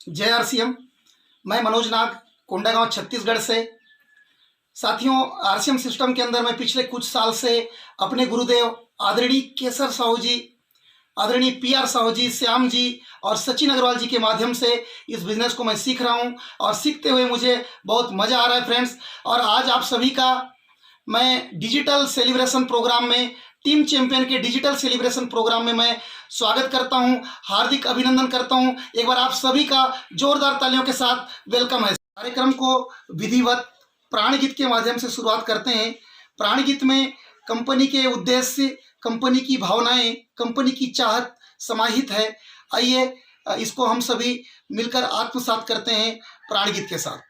जय आरसीएम। मैं मनोज नाग, कोंडागांव छत्तीसगढ़ से। साथियों, आरसीएम सिस्टम के अंदर मैं पिछले कुछ साल से अपने गुरुदेव आदरणीय केसर साहू जी, आदरणीय पीआर साहू जी, श्याम जी और सचिन अग्रवाल जी के माध्यम से इस बिजनेस को मैं सीख रहा हूं और सीखते हुए मुझे बहुत मज़ा आ रहा है फ्रेंड्स। और आज आप सभी का मैं डिजिटल सेलिब्रेशन प्रोग्राम में, टीम चैंपियन के डिजिटल सेलिब्रेशन प्रोग्राम में मैं स्वागत करता हूं, हार्दिक अभिनंदन करता हूं। एक बार आप सभी का जोरदार तालियों के साथ वेलकम है। कार्यक्रम को विधिवत प्राण गीत के माध्यम से शुरुआत करते हैं। प्राण गीत में कंपनी के उद्देश्य, कंपनी की भावनाएं, कंपनी की चाहत समाहित है। आइए इसको हम सभी मिलकर आत्मसात करते हैं प्राण गीत के साथ।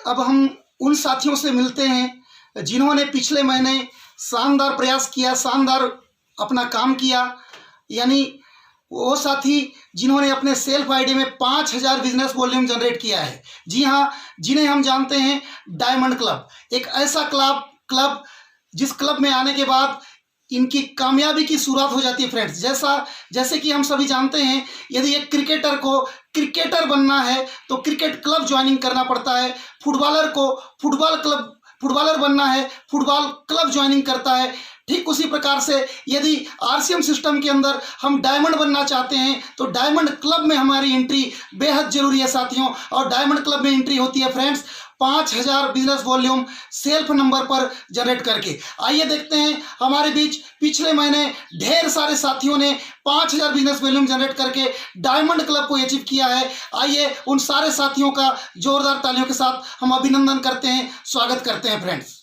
अब हम उन साथियों से मिलते हैं जिन्होंने पिछले महीने शानदार प्रयास किया, शानदार अपना काम किया। यानी वो साथी जिन्होंने अपने सेल्फ आईडी में 5000 बिजनेस वॉल्यूम जनरेट किया है। जी हाँ, जिन्हें हम जानते हैं डायमंड क्लब। एक ऐसा क्लब जिस क्लब में आने के बाद इनकी कामयाबी की शुरुआत हो जाती है फ्रेंड्स। जैसे कि हम सभी जानते हैं, यदि एक क्रिकेटर को क्रिकेटर बनना है तो क्रिकेट क्लब ज्वाइनिंग करना पड़ता है। फुटबॉलर को फुटबॉलर बनना है, फुटबॉल क्लब ज्वाइनिंग करता है। ठीक उसी प्रकार से यदि आरसीएम सिस्टम के अंदर हम डायमंड बनना चाहते हैं तो डायमंड क्लब में हमारी एंट्री बेहद जरूरी है साथियों। और डायमंड क्लब में एंट्री होती है friends 5000 business volume self number पर जनरेट करके। आइए देखते हैं हमारे बीच पिछले महीने ढेर सारे साथियों ने 5000 बिजनेस वॉल्यूम जनरेट करके डायमंड क्लब को अचीव किया है। आइए उन सारे साथियों का जोरदार तालियों के साथ हम अभिनंदन करते हैं, स्वागत करते हैं फ्रेंड्स।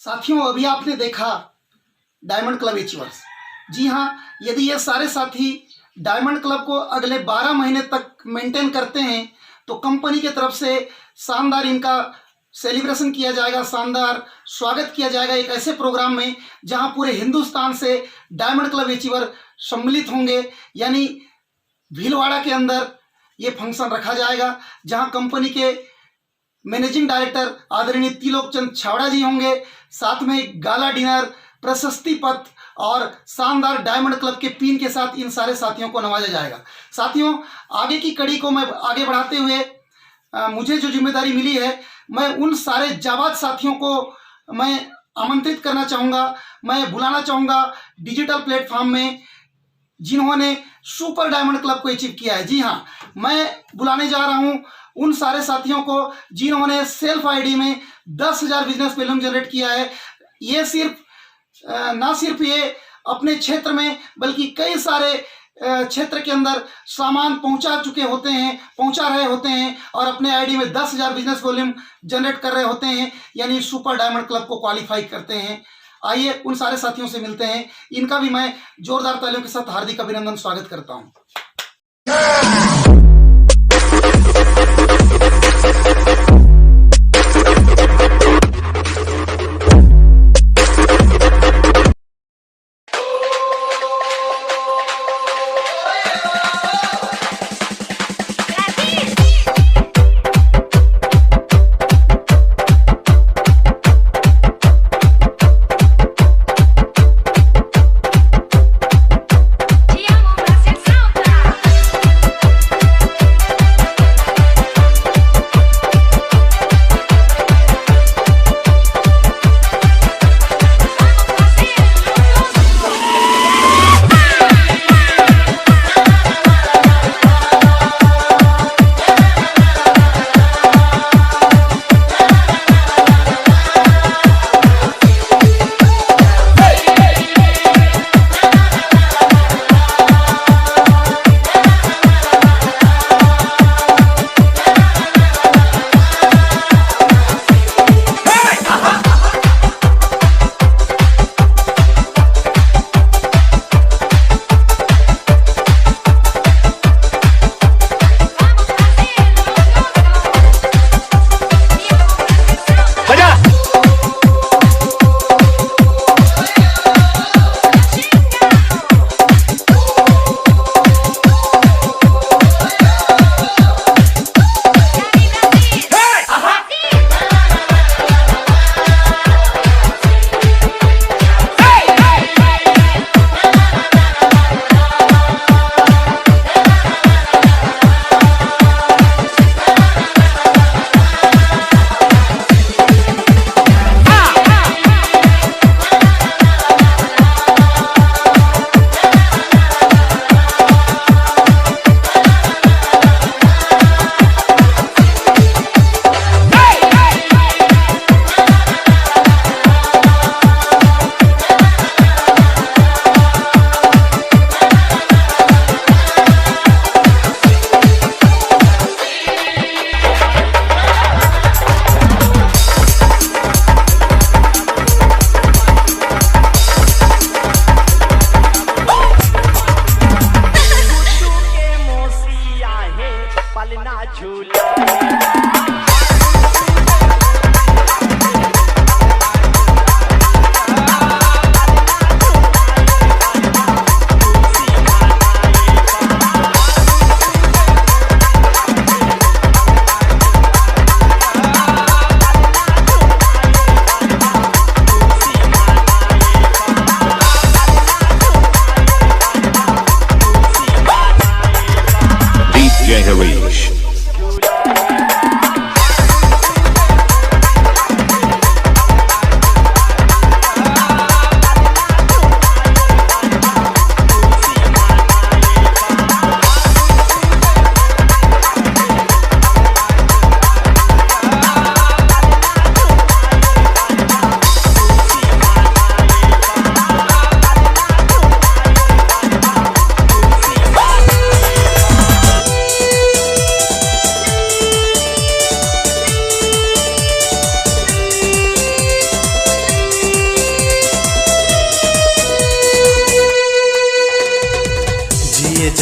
साथियों, अभी आपने देखा डायमंड क्लब अचीवर्स। जी हाँ, यदि ये सारे साथी डायमंड क्लब को अगले 12 महीने तक मेंटेन करते हैं तो कंपनी के तरफ से शानदार इनका सेलिब्रेशन किया जाएगा, शानदार स्वागत किया जाएगा एक ऐसे प्रोग्राम में जहां पूरे हिंदुस्तान से डायमंड क्लब अचीवर सम्मिलित होंगे। यानी भीलवाड़ा के अंदर ये फंक्शन रखा जाएगा जहां कंपनी के मैनेजिंग डायरेक्टर आदरणीय तिलोक चंद छावड़ा जी होंगे, साथ में गाला डिनर, प्रशस्ति पत्र और शानदार डायमंड क्लब के पिन के साथ इन सारे साथियों को नवाजा जाएगा। साथियों, आगे की कड़ी को मैं आगे बढ़ाते हुए मुझे जो जिम्मेदारी मिली है, मैं उन सारे जाबाज साथियों को मैं आमंत्रित करना चाहूँगा, मैं बुलाना चाहूँगा डिजिटल प्लेटफॉर्म में जिन्होंने सुपर डायमंड क्लब को अचीव किया है। जी हाँ, मैं बुलाने जा रहा हूँ उन सारे साथियों को जिन्होंने सेल्फ आईडी में 10,000 बिजनेस वॉल्यूम जनरेट किया है। ये ना सिर्फ ये अपने क्षेत्र में बल्कि कई सारे क्षेत्र के अंदर सामान पहुंचा रहे होते हैं और अपने आईडी में 10,000 बिजनेस वॉल्यूम जनरेट कर रहे होते हैं, यानी सुपर डायमंड क्लब को क्वालिफाई करते हैं। आइए उन सारे साथियों से मिलते हैं। इनका भी मैं जोरदार तालियों के साथ हार्दिक अभिनंदन स्वागत करता हूं।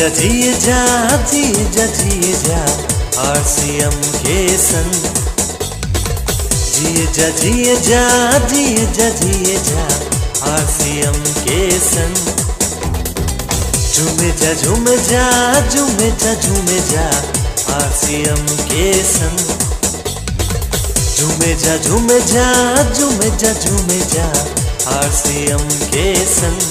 जिए जा RCM के संग। जिए जा RCM के संग। झूमे जा RCM के संग। झूमे जा RCM के संग।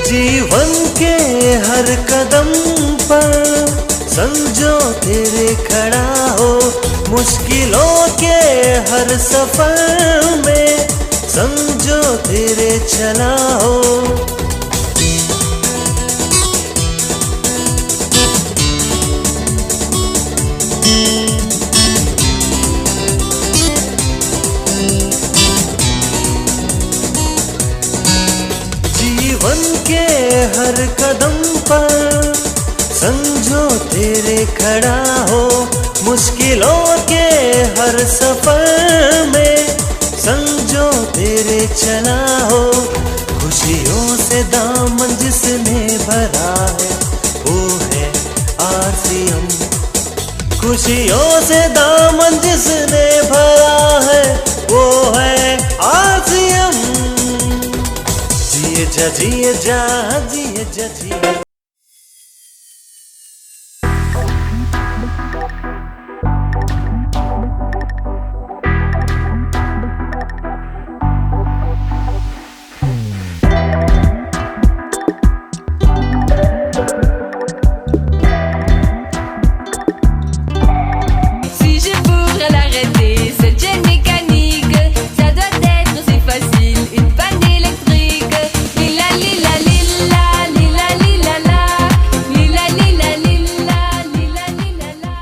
जीवन के हर कदम पर समझो तेरे खड़ा हो। मुश्किलों के हर सफर में समझो तेरे चला हो। जीवन के हर कदम पर समझो तेरे खड़ा हो। मुश्किलों के हर सफर में समझो तेरे चला हो। खुशियों से दामन जिसने भरा है वो है RCM। खुशियों से दामन जिसने भरा है वो है RCM। जिए जा Si je pourrais l'arrêter, cette chaîne mécanique, ça doit être si facile, une panne électrique. Lila lila lila lila lila la, lila lila lila lila lila la.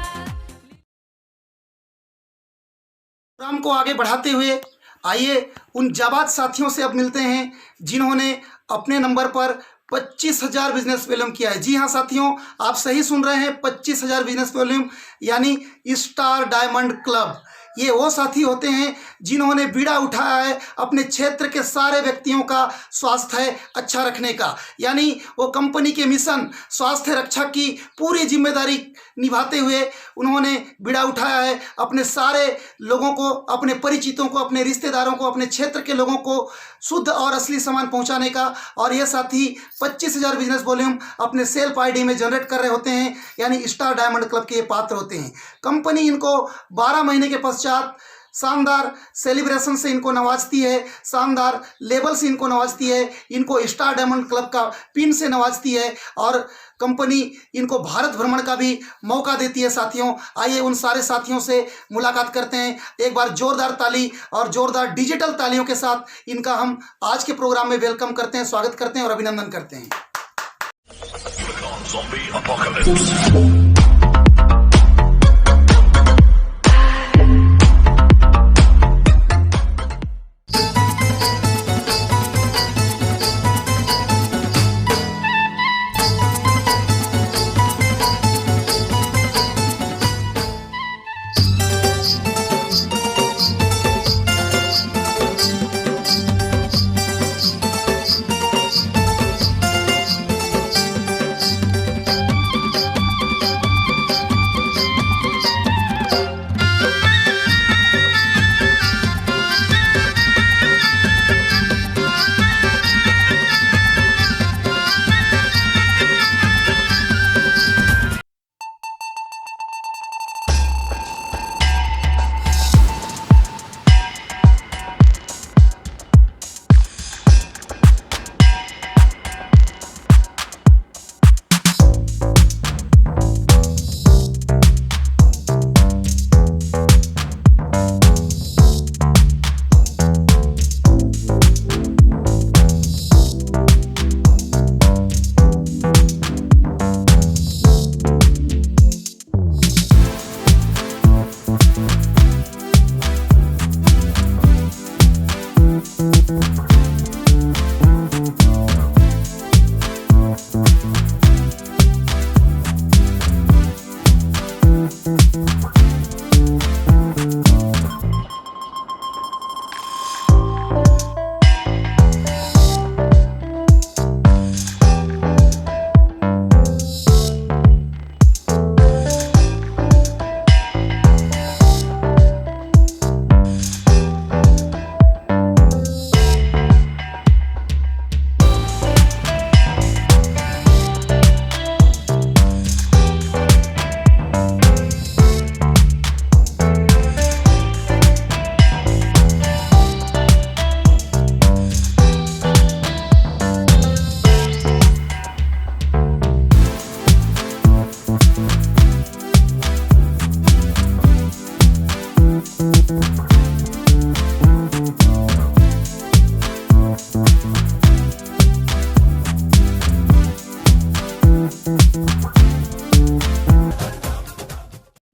Program को आगे बढ़ाते हुए आइए उन जाबाज साथियों से अब मिलते हैं जिन्होंने अपने नंबर पर 25,000 बिजनेस वॉल्यूम किया है। जी हाँ साथियों, आप सही सुन रहे हैं, 25,000 बिजनेस वॉल्यूम यानी स्टार डायमंड क्लब। ये वो साथी होते हैं जिन्होंने बीड़ा उठाया है अपने क्षेत्र के सारे व्यक्तियों का स्वास्थ्य अच्छा रखने का। यानी वो कंपनी के मिशन स्वास्थ्य रक्षा की पूरी जिम्मेदारी निभाते हुए उन्होंने बीड़ा उठाया है अपने सारे लोगों को, अपने परिचितों को, अपने रिश्तेदारों को, अपने क्षेत्र के लोगों को शुद्ध और असली सामान पहुंचाने का। और ये साथी 25,000 बिजनेस वॉल्यूम अपने सेल्फ आईडी में जनरेट कर रहे होते हैं, यानी स्टार डायमंड क्लब के ये पात्र होते हैं। कंपनी इनको 12 महीने के पश्चात शानदार सेलिब्रेशन से इनको नवाजती है, शानदार लेबल से इनको नवाजती है, इनको स्टार डायमंड क्लब का पिन से नवाजती है और कंपनी इनको भारत भ्रमण का भी मौका देती है। साथियों, आइए उन सारे साथियों से मुलाकात करते हैं। एक बार जोरदार ताली और जोरदार डिजिटल तालियों के साथ इनका हम आज के प्रोग्राम में वेलकम करते हैं, स्वागत करते हैं और अभिनंदन करते हैं।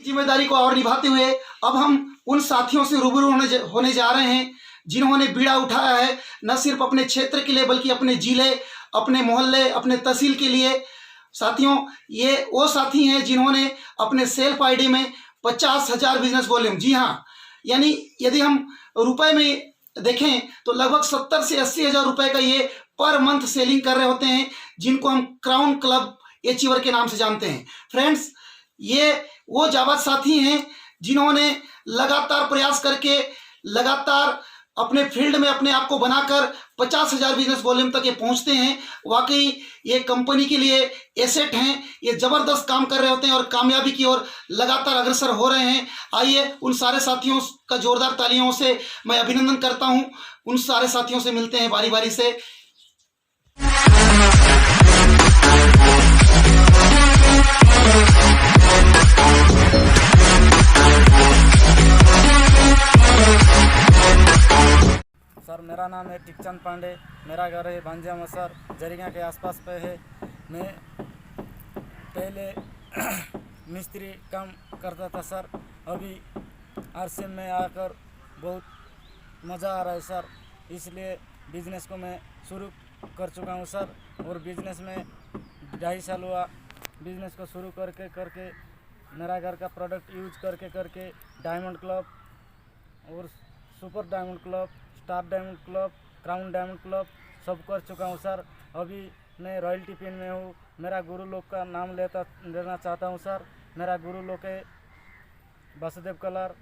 जिम्मेदारी को और निभाते हुए अब हम उन साथियों से रूबरू होने जा रहे हैं जिन्होंने बीड़ा उठाया है न सिर्फ अपने क्षेत्र के लिए बल्कि अपने जिले, अपने मोहल्ले, अपने तहसील के लिए। साथियों, ये वो साथी हैं जिन्होंने अपने सेल्फ आईडी में 50,000 बिजनेस वॉल्यूम, जी हाँ, यानी यदि हम रुपए में देखें तो लगभग 70 से 80 हज़ार रुपये का ये पर मंथ सेलिंग कर रहे होते हैं, जिनको हम क्राउन क्लब अचीवर के नाम से जानते हैं। फ्रेंड्स, ये वो जाबाज साथी हैं जिन्होंने लगातार प्रयास करके लगातार अपने फील्ड में अपने आप को बनाकर 50,000 बिजनेस वॉल्यूम तक ये पहुंचते हैं। वाकई ये कंपनी के लिए एसेट हैं, ये ज़बरदस्त काम कर रहे होते हैं और कामयाबी की ओर लगातार अग्रसर हो रहे हैं। आइए उन सारे साथियों का जोरदार तालियों से मैं अभिनंदन करता हूं। उन सारे साथियों से मिलते हैं बारी बारी से। सर, मेरा नाम है टिकचंद पांडे, मेरा घर है भांजिया मसर, जरिया के आसपास पे है। मैं पहले मिस्त्री काम करता था सर, अभी आरसीएम में आकर बहुत मज़ा आ रहा है सर, इसलिए बिज़नेस को मैं शुरू कर चुका हूँ सर। और बिज़नेस में 2.5 साल हुआ बिज़नेस को शुरू करके मेरा घर का प्रोडक्ट यूज करके डायमंड क्लब और super diamond club, star diamond club, crown diamond club सब कर चुका हूँ सर। अभी मैं रॉयल्टी पिन में हूँ। मेरा गुरु लोग का नाम लेना चाहता हूँ सर। मेरा गुरु लोग है Vasudev colour,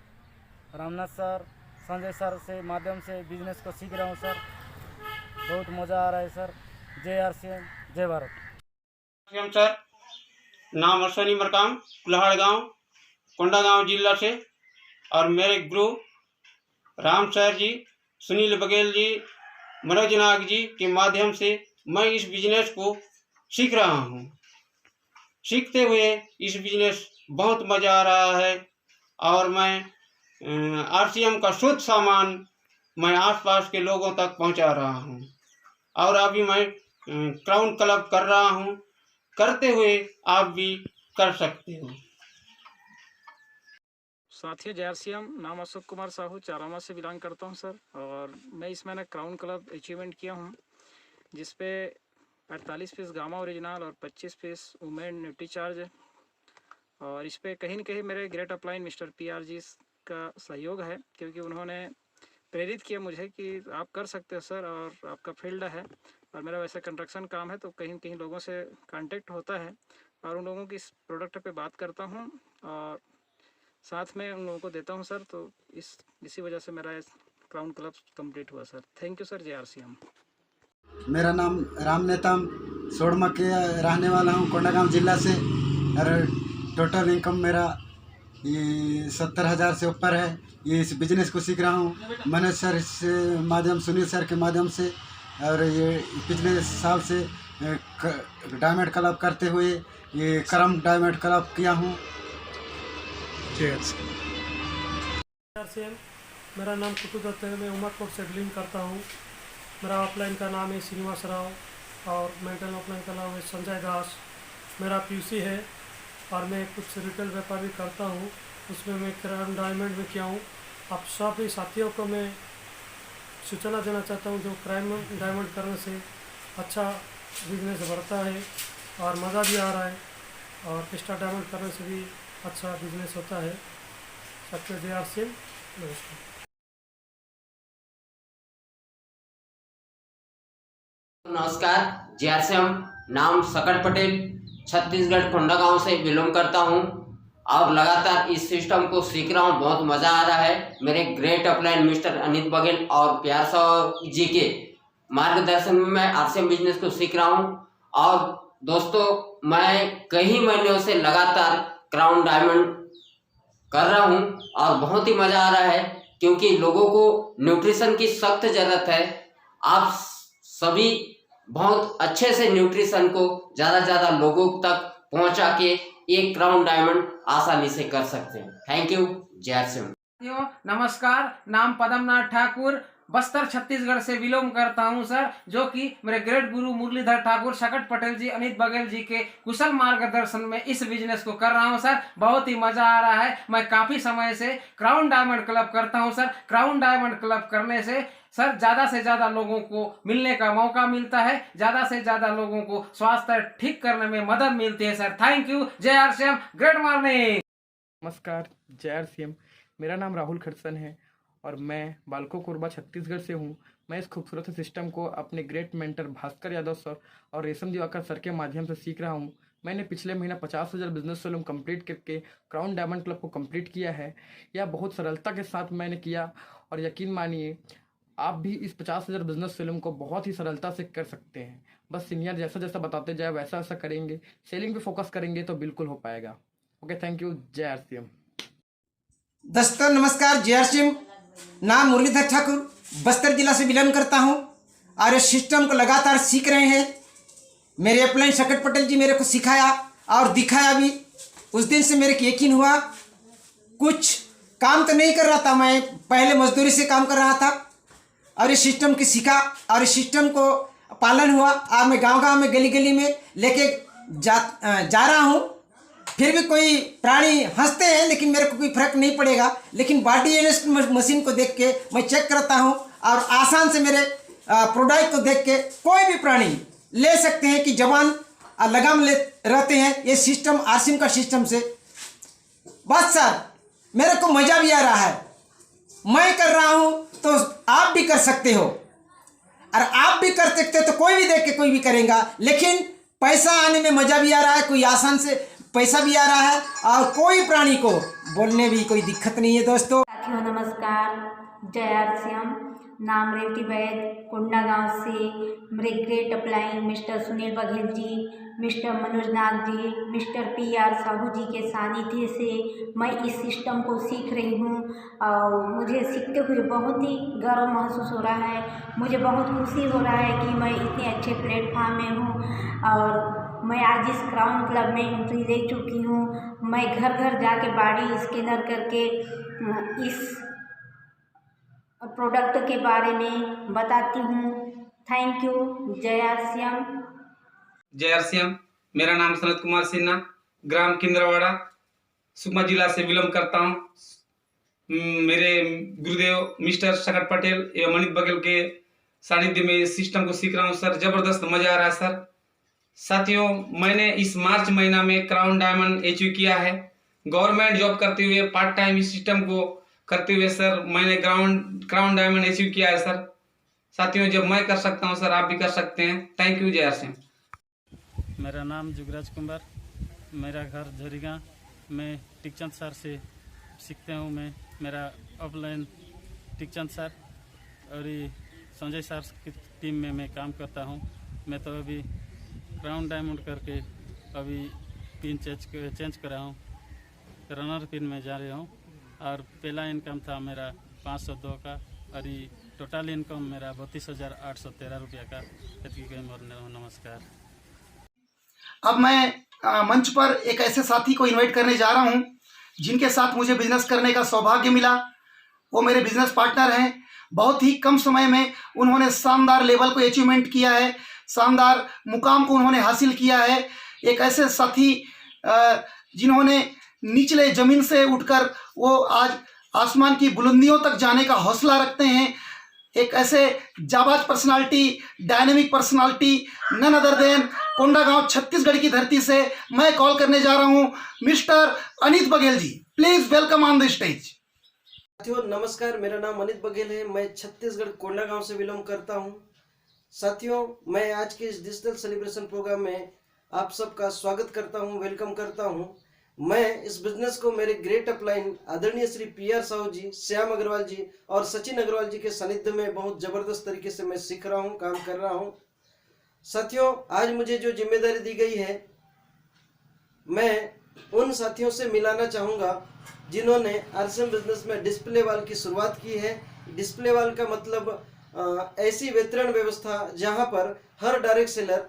Ramnath sir, Sanjay sir से माध्यम से बिजनेस को सीख रहा हूँ सर। बहुत मज़ा आ रहा है सर। जय आरसीएम, जय भारत। आरसीएम सर, नाम अश्वनी मरकाम, कुल्हाड़ गांव, कोंडागांव जिला से। और मेरे गुरु राम सर जी, सुनील बघेल जी, मनोज नाग जी के माध्यम से मैं इस बिजनेस को सीख रहा हूँ। सीखते हुए इस बिजनेस बहुत मज़ा आ रहा है और मैं आरसीएम का शुद्ध सामान मैं आसपास के लोगों तक पहुँचा रहा हूँ। और अभी मैं क्राउन क्लब कर रहा हूँ। करते हुए आप भी कर सकते हो। साथियों, जय आरसीएम, नाम अशोक कुमार साहू, चारामा से बिलोंग करता हूं सर। और मैं इस महीने क्राउन क्लब अचीवमेंट किया हूं, जिसपे 48 पीस गामा ओरिजिनल और 25 पीस वुमेन न्यूट्री चार्ज है। और इस पर कहीं न कहीं मेरे ग्रेट अपलाइन मिस्टर PR जी का सहयोग है, क्योंकि उन्होंने प्रेरित किया मुझे कि आप कर सकते हो सर, और आपका फील्ड है और मेरा वैसे कंस्ट्रक्शन काम है, तो कहीं न कहीं लोगों से कांटेक्ट होता है और उन लोगों की इस प्रोडक्ट पे बात करता हूँ और साथ में उन लोगों को देता हूं सर। तो इसी वजह से मेरा क्राउन क्लब कंप्लीट हुआ सर। Thank you sir. जय आरसीएम। मेरा नाम राम नेताम, सोड़मा के रहने वाला हूं, कोंडागांव जिला से। और टोटल इनकम मेरा ये 70,000 से ऊपर है। ये इस बिजनेस को सीख रहा हूं मनोज सर से माध्यम, सुनील सर के माध्यम से। और ये पिछले साल से डायमंड क्लब करते हुए ये करम डायमंड क्लब किया हूँ। मेरा नाम कुतु दत्त है, मैं उमरकोट से डीलिंग करता हूँ। मेरा ऑफलाइन का नाम है श्रीनिवास राव और मेंटल ऑफलाइन का नाम है संजय दास। मेरा PUC है और मैं कुछ रिटेल व्यापार भी करता हूँ, उसमें मैं क्राउन डायमंड में किया हूँ। आप सभी साथियों को मैं सूचना देना चाहता हूँ, जो क्राउन डायमंड करने से अच्छा बिजनेस बढ़ता है और मज़ा भी आ रहा है, और स्टार डायमंड करने से भी अच्छा बिजनेस होता है। सबके जय आरसीएम, नमस्कार। नमस्कार, जय आरसीएम, नाम सकट पटेल, छत्तीसगढ़ कोंडागांव से बिलोंग करता हूं और लगातार इस सिस्टम को सीख रहा हूं। बहुत मज़ा आ रहा है। मेरे great upline mister Anit Baghel और प्यार साहब जी के मार्गदर्शन में मैं आरसीएम बिजनेस को सीख रहा हूं। और दोस्तों, मैं कई महीनों से लगातार क्राउन डायमंड कर रहा हूं और बहुत ही मज़ा आ रहा है, क्योंकि लोगों को न्यूट्रिशन की सख्त ज़रूरत है। आप सभी बहुत अच्छे से न्यूट्रिशन को ज़्यादा से ज़्यादा लोगों तक पहुंचा के एक क्राउन डायमंड आसानी से कर सकते हैं। Thank you. जय आरसीएम। साथियों नमस्कार, नाम पदमनाथ ठाकुर, बस्तर छत्तीसगढ़ से बिलोंग करता हूं सर, जो कि मेरे ग्रेट गुरु मुरलीधर ठाकुर, शकट पटेल जी, अनित बघेल जी के कुशल मार्गदर्शन में इस बिजनेस को कर रहा हूं सर। बहुत ही मजा आ रहा है। मैं काफी समय से क्राउन डायमंड क्लब करता हूं सर। क्राउन डायमंड क्लब करने से सर ज्यादा से ज्यादा लोगों को मिलने का मौका मिलता है, ज्यादा से ज्यादा लोगों को स्वास्थ्य ठीक करने में मदद मिलती है सर। Thank you. जय आरसीएम, ग्रेट मॉर्निंग। नमस्कार, जय आरसीएम। मेरा नाम राहुल खरसन है और मैं बालको कोरबा छत्तीसगढ़ से हूँ। मैं इस खूबसूरत सिस्टम को अपने great mentor Bhaskar Yadav sir और रेशम दिवाकर सर के माध्यम से सीख रहा हूँ। मैंने पिछले महीना 50,000 बिजनेस सोलम कंप्लीट करके क्राउन डायमंड क्लब को कंप्लीट किया है। यह बहुत सरलता के साथ मैंने किया और यकीन मानिए आप भी इस 50,000 बिजनेस सोलम को बहुत ही सरलता से कर सकते हैं। बस सीनियर जैसा जैसा बताते जाए वैसा वैसा करेंगे, सेलिंग पे फोकस करेंगे तो बिल्कुल हो पाएगा। Okay, thank you. जय आरसीएम। दोस्तों नमस्कार, जय आरसीएम। नाम मुरलीधर ठाकुर, बस्तर जिला से बिलोंग करता हूं और इस सिस्टम को लगातार सीख रहे हैं। मेरे अपलाइन शकट पटेल जी मेरे को सिखाया और दिखाया भी। उस दिन से मेरे को यकीन हुआ। कुछ काम तो नहीं कर रहा था, मैं पहले मजदूरी से काम कर रहा था और इस सिस्टम की सीखा और इस सिस्टम को पालन हुआ और मैं गांव-गांव में गली गली में लेके जा रहा हूं। फिर भी कोई प्राणी हंसते हैं लेकिन मेरे को कोई फर्क नहीं पड़ेगा। लेकिन बॉडी एनालिस्ट मशीन को देख के मैं चेक करता हूं और आसान से मेरे प्रोडक्ट को देख के कोई भी प्राणी ले सकते हैं कि जवान लगाम ले रहते हैं ये सिस्टम आरसीएम का सिस्टम से। बस सर मेरे को मज़ा भी आ रहा है। मैं कर रहा हूं तो आप भी कर सकते हो और आप भी कर सकते हो तो कोई भी देख के कोई भी करेगा। लेकिन पैसा आने में मज़ा भी आ रहा है, कोई आसान से पैसा भी आ रहा है और कोई प्राणी को बोलने भी कोई दिक्कत नहीं है। दोस्तों साथियों नमस्कार, जय आरसीएम। नाम रेवती वैद, कोंडा गांव से। मेरे great upline mister Sunil Baghel ji, mister Manoj Nag ji, mister PR Sahu ji के सानिध्य से मैं इस सिस्टम को सीख रही हूँ और मुझे सीखते हुए बहुत ही गर्व महसूस हो रहा है। मुझे बहुत खुशी हो रहा है कि मैं इतने अच्छे प्लेटफॉर्म में हूँ और मैं आज इस क्राउन क्लब में एंट्री ले चुकी हूँ। मैं घर घर जाके बॉडी स्कैनर करके इस प्रोडक्ट के बारे में बताती हूँ। Thank you. जय आरसीएम। जय आरसीएम। मेरा नाम सनत कुमार सिन्हा, ग्राम किंद्रवाड़ा, सुकमा जिला से बिलोंग करता हूँ। मेरे गुरुदेव मिस्टर शकट पटेल एवं अनित बघेल के सानिध्य में इस सिस्टम को सीख रहा हूँ सर। जबरदस्त मजा आ रहा है सर। साथियों मैंने इस मार्च महीना में क्राउन डायमंड अचीव किया है। गवर्नमेंट जॉब करते हुए पार्ट टाइम इस सिस्टम को करते हुए सर मैंने क्राउन डायमंड अचीव किया है सर। साथियों जब मैं कर सकता हूं सर आप भी कर सकते हैं। Thank you. जय आरसीएम। मेरा नाम जुगराज कुमार, मेरा घर झरीगा। मैं टिकचंद सर से सीखते हूँ। मैं मेरा ऑफलाइन टिकचंद सर और ये संजय सर की टीम में मैं काम करता हूँ। मैं तो अभी क्राउन डायमंड करके अभी पिन चेंज करा हूँ, रनर पिन में जा रहा हूँ और पहला इनकम था मेरा 502 का और ये टोटल इनकम मेरा 32,813 रुपया का। नमस्कार। अब मैं मंच पर एक ऐसे साथी को इनवाइट करने जा रहा हूं जिनके साथ मुझे बिजनेस करने का सौभाग्य मिला। वो मेरे बिजनेस पार्टनर हैं। बहुत ही कम समय में उन्होंने शानदार लेवल को अचीवमेंट किया है, शानदार मुकाम को उन्होंने हासिल किया है। एक ऐसे साथी जिन्होंने निचले जमीन से उठकर वो आज आसमान की बुलंदियों तक जाने का हौसला रखते हैं। एक ऐसे जाबाज personality, dynamic personality, none other than Kondagaon Chhattisgarh की धरती से मैं कॉल करने जा रहा हूं mister Anit Baghel ji. Please welcome on the stage. साथियों नमस्कार, मेरा नाम अनित बघेल है। मैं छत्तीसगढ़ कोंडागांव से बिलोंग करता हूं। साथियों मैं आज के इस डिजिटल सेलिब्रेशन प्रोग्राम में आप सबका स्वागत करता हूं, वेलकम करता हूं। मैं इस बिजनेस को मेरे ग्रेट अपलाइन आदरणीय श्री PR साहू जी, श्याम अग्रवाल जी और सचिन अग्रवाल जी के सानिध्य में बहुत ज़बरदस्त तरीके से मैं सीख रहा हूं, काम कर रहा हूं। साथियों आज मुझे जो जिम्मेदारी दी गई है मैं उन साथियों से मिलाना चाहूँगा जिन्होंने आरसीएम बिजनेस में डिस्प्ले वाल की शुरुआत की है। डिस्प्ले वाल का मतलब ऐसी वितरण व्यवस्था जहाँ पर हर डायरेक्ट सेलर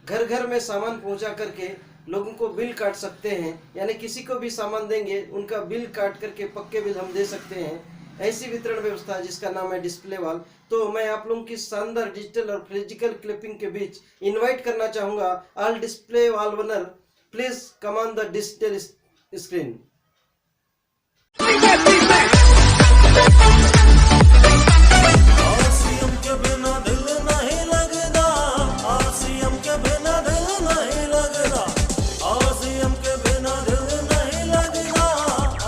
घर घर में सामान पहुँचा करके लोगों को बिल काट सकते हैं, यानी किसी को भी सामान देंगे उनका बिल काट करके पक्के बिल हम दे सकते हैं। ऐसी वितरण व्यवस्था है जिसका नाम है डिस्प्ले वॉल। तो मैं आप लोगों की शानदार डिजिटल और फिजिकल क्लिपिंग के बीच इनवाइट करना चाहूँगा all display wall owner, please come on the digital screen. आसियम के बिना दिल नहीं लगदा, आसियम के बिना दिल नहीं लगदा, आसियम के बिना दिल नहीं लगदा,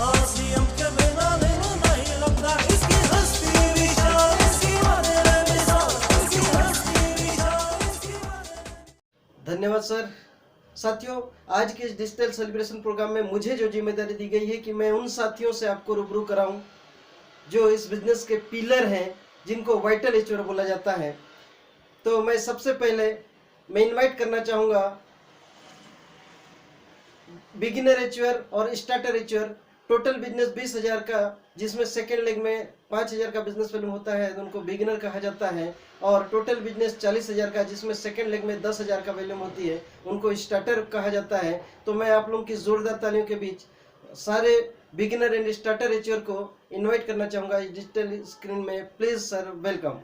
आसियम के बिना दिल नहीं लगदा। इसकी हस्ती विशाल, इसकी मदर मिसाल, इसकी हस्ती विशाल, इसकी मदर। धन्यवाद सर। साथियों, आज के इस डिजिटल सेलिब्रेशन प्रोग्राम में मुझे जो जिम्मेदारी दी गई है कि मैं उन साथियों से आपको रूबरू कराऊं जो इस बिजनेस के पिलर हैं, जिनको वाइटल एचूअर बोला जाता है। तो मैं सबसे पहले मैं इनवाइट करना चाहूँगा बिगिनर एचूअर और स्टार्टर एचूअर। टोटल बिजनेस 20,000 का, जिसमें सेकेंड लेग में 5,000 का बिजनेस वैल्यूम होता है, तो उनको बिगिनर कहा जाता है। और टोटल बिजनेस 40,000 का, जिसमें सेकेंड लेग में 10,000 का वैल्यूम होती है, उनको स्टार्टर कहा जाता है। तो मैं आप लोगों की जोरदार तालियों के बीच सारे बिगिनर एंड स्टार्टर एचूअर को इनवाइट करना चाहूँगा इस डिजिटल स्क्रीन में। Please sir, welcome.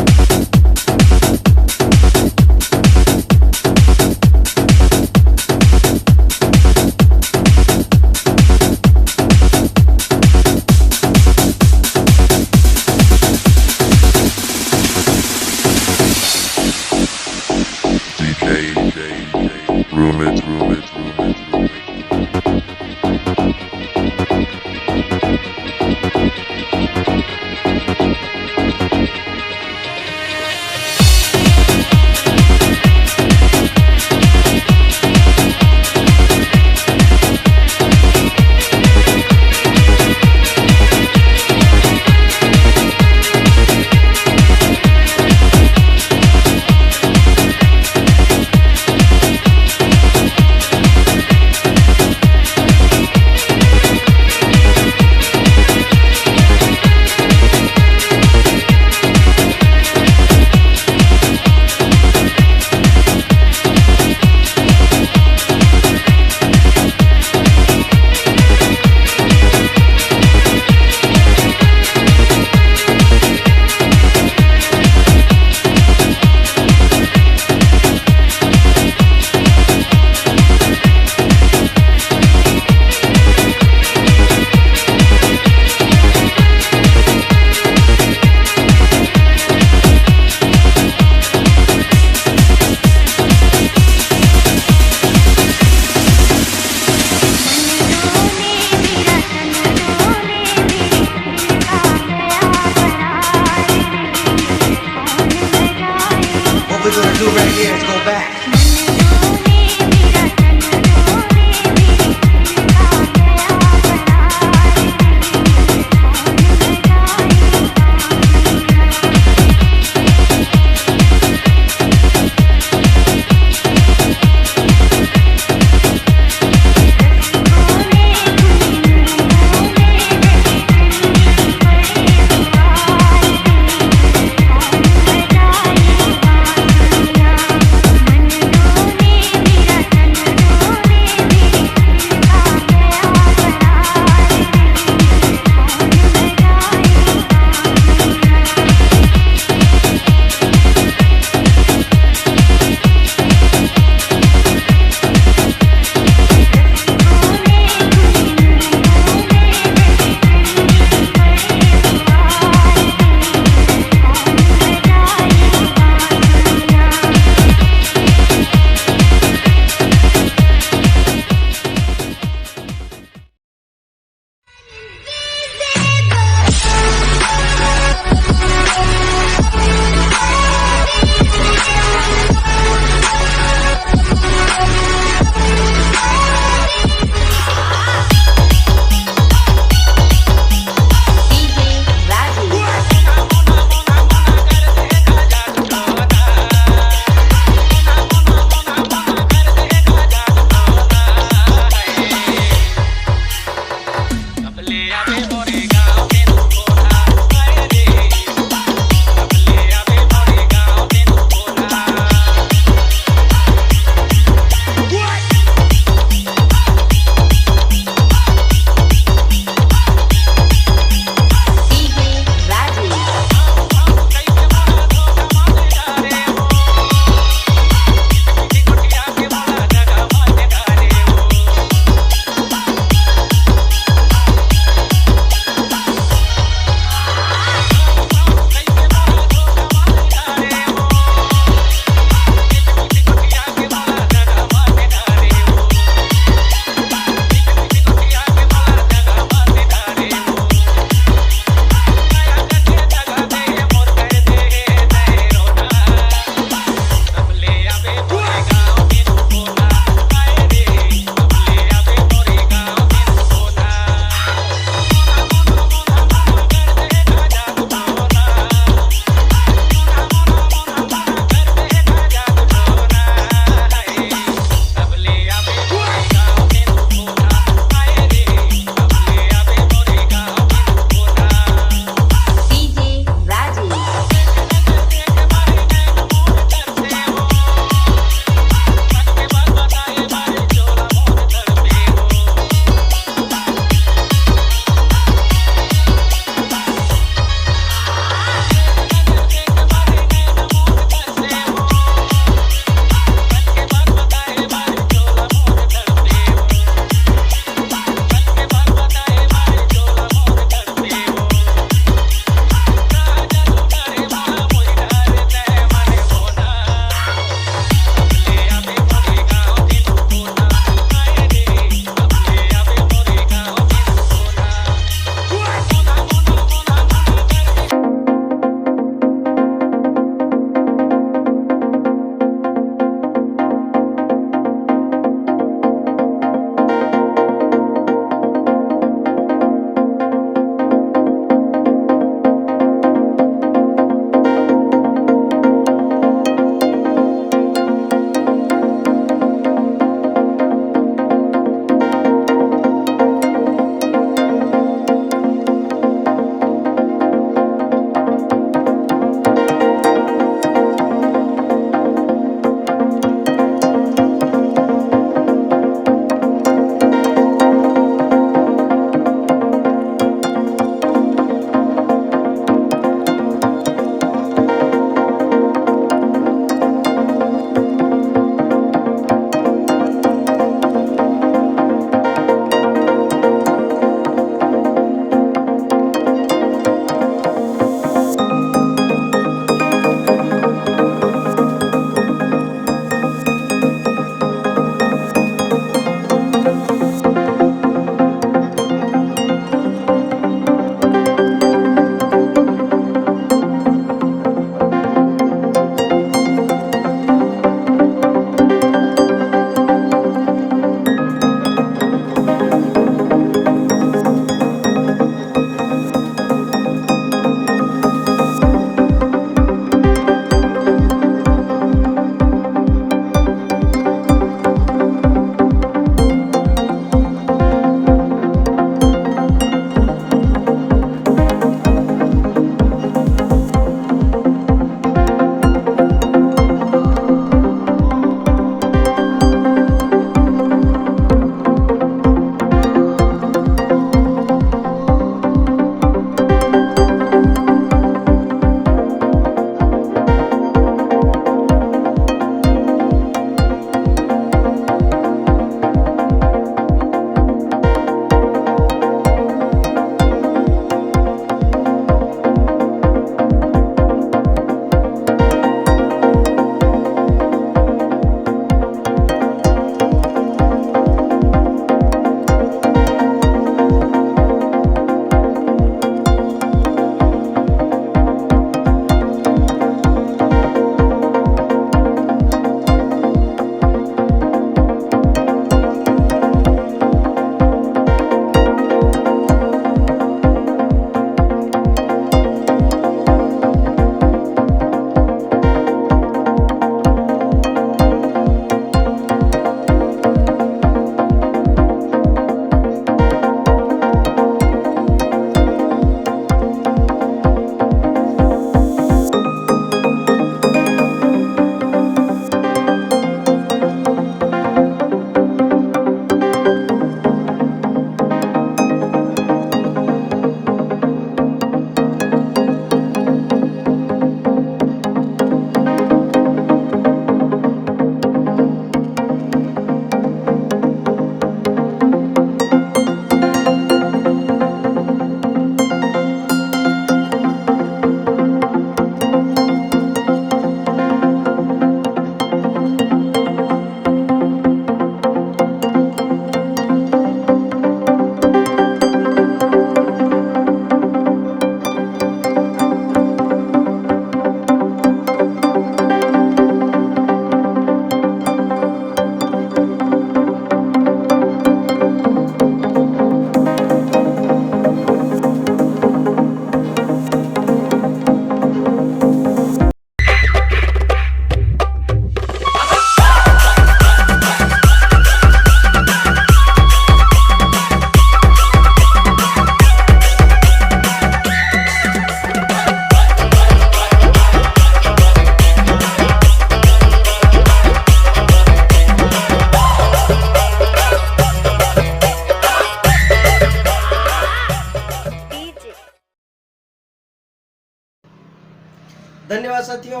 धन्यवाद साथियों।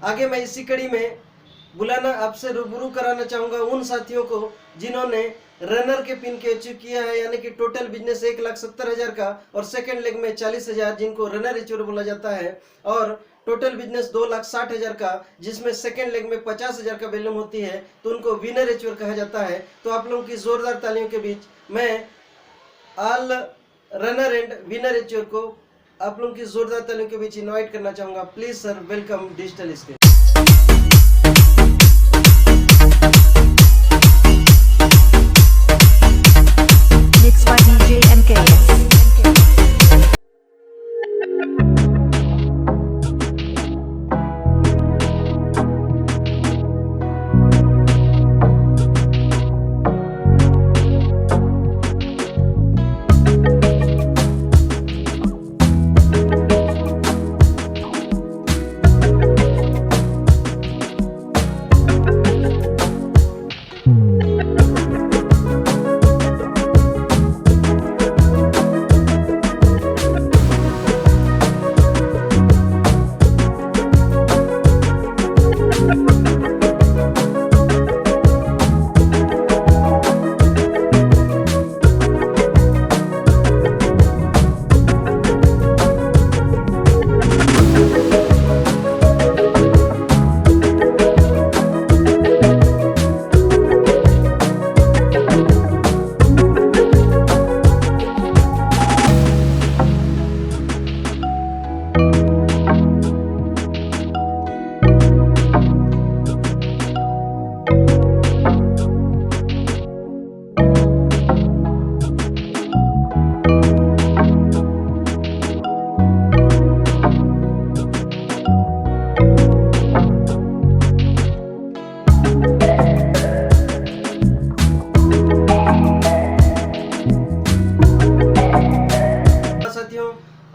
आगे मैं इसी कड़ी में बुलाना आपसे रूबरू कराना चाहूँगा उन साथियों को जिन्होंने रनर के पिन के अचीव किया है, यानी कि टोटल बिजनेस 1,70,000 का और सेकेंड लेग में 40,000 जिनको रनर अचीवर बोला जाता है, और टोटल बिजनेस 2,60,000 का जिसमें सेकेंड लेग में 50,000 का वैल्यूम होती है, तो उनको विनर अचीवर कहा जाता है। तो आप लोगों की जोरदार तालियों के बीच मैं all runner and winner achiever को आप लोगों की जोरदार तालियों के बीच इनवाइट करना चाहूँगा। Please sir, welcome digital screen. Mixed by DJ MKS.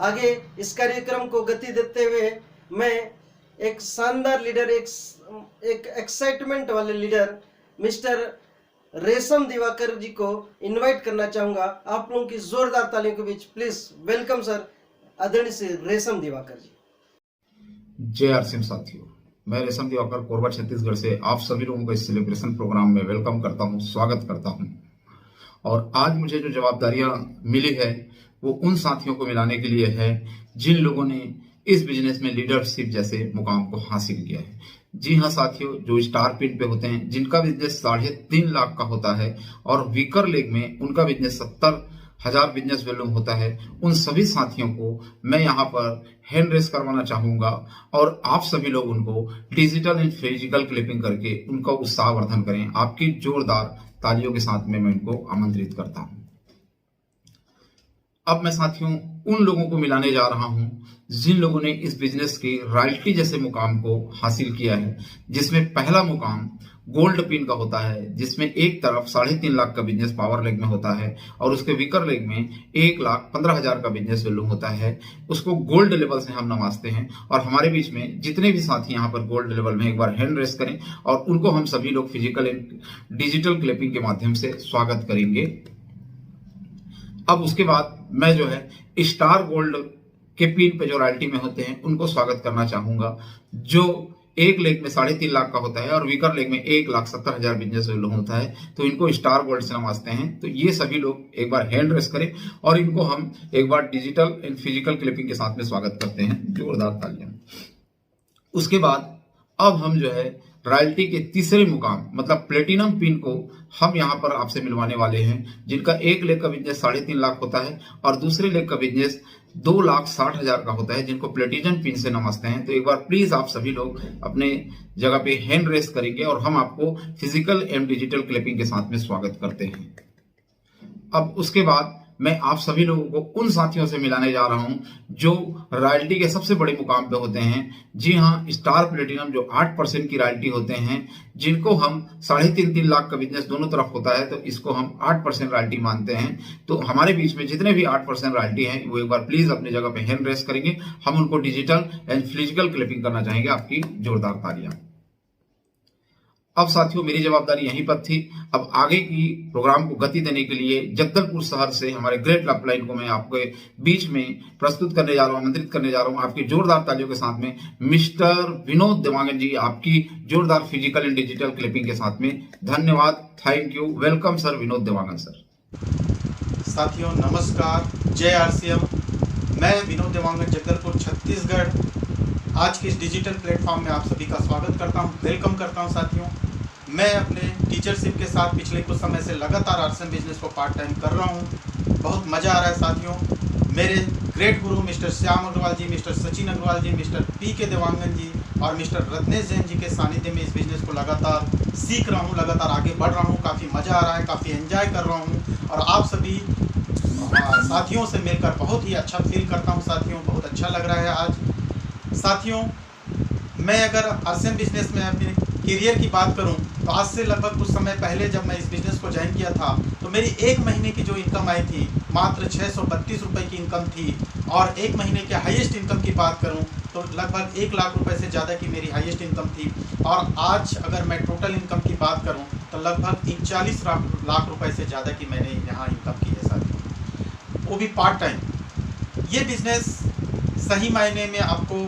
आगे इस कार्यक्रम को गति देते हुए मैं एक शानदार लीडर, एक एक्साइटमेंट वाले लीडर मिस्टर रेशम दिवाकर जी को इनवाइट करना चाहूंगा। आप लोगों की जोरदार तालियों के बीच प्लीज वेलकम सर, आदरणीय श्री रेशम दिवाकर जी। जय आरसीएम साथियों, मैं रेशम दिवाकर कोरबा छत्तीसगढ़ से आप सभी लोगों को इस सेलिब्रेशन प्रोग्राम में वेलकम करता हूं, स्वागत करता हूं। और आज मुझे जो जवाबदारियां मिली है वो उन साथियों को मिलाने के लिए है जिन लोगों ने इस बिजनेस में लीडरशिप जैसे मुकाम को हासिल किया है। जी हाँ साथियों, जो स्टार पिन पे होते हैं, जिनका बिजनेस 3.5 लाख का होता है और वीकर लेग में उनका बिजनेस 70,000 बिजनेस वैल्यूम होता है, उन सभी साथियों को मैं यहाँ पर हैंड रेस करवाना चाहूंगा और आप सभी लोग उनको डिजिटल एंड फिजिकल क्लिपिंग करके उनका उत्साहवर्धन करें। आपकी जोरदार तालियों के साथ में मैं इनको आमंत्रित करता हूं। अब मैं साथियों उन लोगों को मिलाने जा रहा हूं जिन लोगों ने इस बिजनेस के रॉयल्टी जैसे मुकाम को हासिल किया है, जिसमें पहला मुकाम गोल्ड पिन का होता है, जिसमें एक तरफ 3.5 लाख का बिजनेस पावर लेग में होता है और उसके वीकर लेग में 1,15,000 का बिजनेस वैल्यू होता है। उसको गोल्ड लेवल से हम नवाजते हैं और हमारे बीच में जितने भी साथी यहाँ पर गोल्ड लेवल में एक बार हैंड रेस करें और उनको हम सभी लोग फिजिकल एंड डिजिटल क्लिपिंग के माध्यम से स्वागत करेंगे। अब उसके बाद मैं जो है स्टार गोल्ड के पिन पे जो रॉयल्टी में होते हैं उनको स्वागत करना चाहूंगा, जो एक लेग में 3.5 लाख का होता है और वीकर लेग में 1,70,000 बिजनेस वैल्यू होता है, तो इनको स्टार गोल्ड से नवाजते हैं। तो ये सभी लोग एक बार हैंड रेस करें और इनको हम एक बार डिजिटल एंड फिजिकल क्लिपिंग के साथ में स्वागत करते हैं। जोरदार तालियां। उसके बाद अब हम जो है रॉयल्टी के तीसरे मुकाम मतलब प्लेटिनम पिन को हम यहाँ पर आपसे मिलवाने वाले हैं, जिनका एक लेग का बिजनेस 3.5 लाख होता है और दूसरे लेग का बिजनेस 2,60,000 का होता है, जिनको प्लेटिनम पिन से नमस्ते हैं। तो एक बार प्लीज आप सभी लोग अपने जगह पे हैंड रेस करेंगे और हम आपको फिजिकल एंड डिजिटल क्लिपिंग के साथ में स्वागत करते हैं। अब उसके बाद मैं आप सभी लोगों को उन साथियों से मिलाने जा रहा हूं जो रॉयल्टी के सबसे बड़े मुकाम पे होते हैं। जी हाँ, स्टार प्लेटिनम जो 8% की रॉयल्टी होते हैं, जिनको हम 3.5 लाख का बिजनेस दोनों तरफ होता है, तो इसको हम 8% रॉयल्टी मानते हैं। तो हमारे बीच में जितने भी 8% रॉयल्टी हैं वो एक बार प्लीज अपनी जगह पे हैंड रेस करेंगे। हम उनको डिजिटल एंड फिजिकल क्लिपिंग करना चाहेंगे। आपकी जोरदार तालियां। अब साथियों मेरी जवाबदारी यहीं पर थी। अब आगे की प्रोग्राम को गति देने के लिए जगदलपुर शहर से हमारे ग्रेट अपलाइन को मैं आपके बीच में प्रस्तुत करने जा रहा हूं, आमंत्रित करने जा रहा हूं आपकी जोरदार तालियों के साथ में मिस्टर विनोद देवांगन जी, आपकी जोरदार फिजिकल एंड डिजिटल क्लिपिंग के साथ में। धन्यवाद, thank you, welcome sir Vinod Dewangan sir. साथियों नमस्कार, जय आरसीएम। मैं विनोद देवांगन, जगदलपुर छत्तीसगढ़। आज के इस डिजिटल प्लेटफॉर्म में आप सभी का स्वागत करता हूं, वेलकम करता हूं। साथियों मैं अपने टीचरशिप के साथ पिछले कुछ समय से लगातार आरसीएम बिजनेस को पार्ट टाइम कर रहा हूं। बहुत मज़ा आ रहा है साथियों। मेरे ग्रेट गुरु मिस्टर श्याम अग्रवाल जी, मिस्टर सचिन अग्रवाल जी, मिस्टर पी.के. देवांगन जी और मिस्टर रत्नेश जैन जी के सानिध्य में इस बिज़नेस को लगातार सीख रहा हूँ, लगातार आगे बढ़ रहा हूँ। काफ़ी मज़ा आ रहा है, काफ़ी एंजॉय कर रहा हूँ और आप सभी साथियों से मिलकर बहुत ही अच्छा फील करता हूँ। साथियों बहुत अच्छा लग रहा है आज। साथियों मैं अगर आरसीएम बिजनेस में अपने करियर की बात करूं तो आज से लगभग कुछ समय पहले जब मैं इस बिज़नेस को ज्वाइन किया था तो मेरी एक महीने की जो इनकम आई थी मात्र 632 रुपये की इनकम थी। और एक महीने के हाईएस्ट इनकम की बात करूं तो लगभग 1 लाख रुपए से ज़्यादा की मेरी हाईएस्ट इनकम थी। और आज अगर मैं टोटल इनकम की बात करूं तो लगभग 39 लाख रुपए से ज़्यादा की मैंने यहाँ इनकम की है साथियों, वो भी पार्ट टाइम। ये बिज़नेस सही मायने में आपको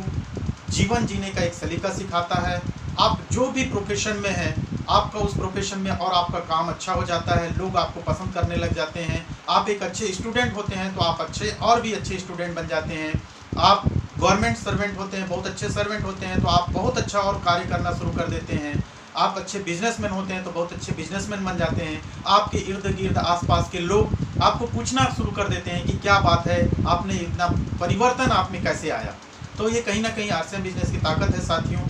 जीवन जीने का एक सलीका सिखाता है। आप जो भी प्रोफेशन में हैं, आपका उस प्रोफेशन में और आपका काम अच्छा हो जाता है, लोग आपको पसंद करने लग जाते हैं। आप एक अच्छे स्टूडेंट होते हैं तो आप अच्छे और भी अच्छे स्टूडेंट बन जाते हैं। आप गवर्नमेंट सर्वेंट होते हैं, बहुत अच्छे सर्वेंट होते हैं तो आप बहुत अच्छा और कार्य करना शुरू कर देते हैं। आप अच्छे बिजनेसमैन होते हैं तो बहुत अच्छे बिजनेसमैन बन जाते हैं। आपके इर्द गिर्द आसपास के लोग आपको पूछना शुरू कर देते हैं कि क्या बात है, आपने इतना परिवर्तन आप में कैसे आया। तो ये कहीं ना कहीं आरसीएम बिजनेस की ताकत है साथियों।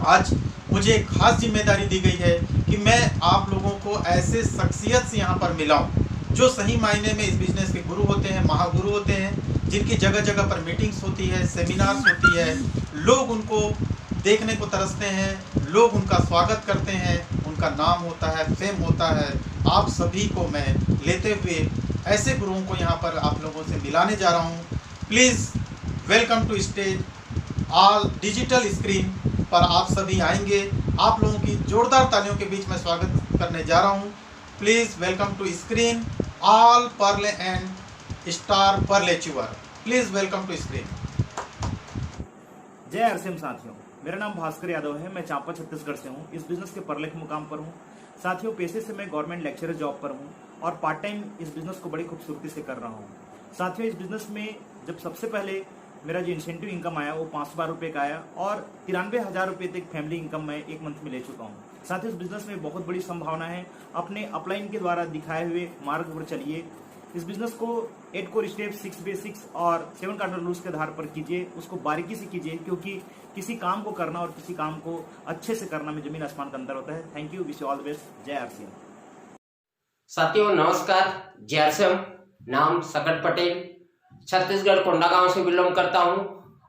आज मुझे एक खास जिम्मेदारी दी गई है कि मैं आप लोगों को ऐसे शख्सियत से यहाँ पर मिलाऊँ जो सही मायने में इस बिज़नेस के गुरु होते हैं, महागुरु होते हैं, जिनकी जगह जगह पर मीटिंग्स होती है, सेमिनार्स होती है। लोग उनको देखने को तरसते हैं, लोग उनका स्वागत करते हैं, उनका नाम होता है, फेम होता है। आप सभी को मैं लेते हुए ऐसे गुरुओं को यहाँ पर आप लोगों से मिलाने जा रहा हूँ। Please welcome to stage. All digital screen पर आप सभी आएंगे। आप लोगों की जोरदार तालियों के बीच में स्वागत करने जा रहा हूँ। Please welcome to screen all pearl and star पर्लेचुअर। Please welcome to screen. जय आरसीएम साथियों, मेरा नाम भास्कर यादव है। मैं चांपा छत्तीसगढ़ से हूँ। इस बिज़नेस के परले के मुकाम पर हूँ। साथियों पेशे से मैं गवर्नमेंट लेक्चरर जॉब पर हूँ और पार्ट टाइम इस बिज़नेस को बड़ी खूबसूरती से कर रहा हूँ। साथियों इस बिज़नेस में जब सबसे पहले मेरा जो इंसेंटिव इनकम आया वो 512 रुपये का आया और 93,000 रुपये तक फैमिली इनकम मैं एक मंथ में ले चुका हूँ। साथ ही इस बिज़नेस में बहुत बड़ी संभावना है। अपने अपलाइन के द्वारा दिखाए हुए मार्ग पर चलिए। इस बिज़नेस को 8 कोर स्टेप, 6 बेसिक्स और 7 कार्डिनल रूल्स के आधार पर कीजिए। उसको बारीकी से कीजिए क्योंकि किसी काम को करना और किसी काम को अच्छे से करना में जमीन आसमान का अंतर होता है। Thank you, wish you all the best. जय आरसीएम। साथियों नमस्कार, जय आरसीएम। नाम सकट पटेल, छत्तीसगढ़ कोंडागांव से बिलोंग करता हूं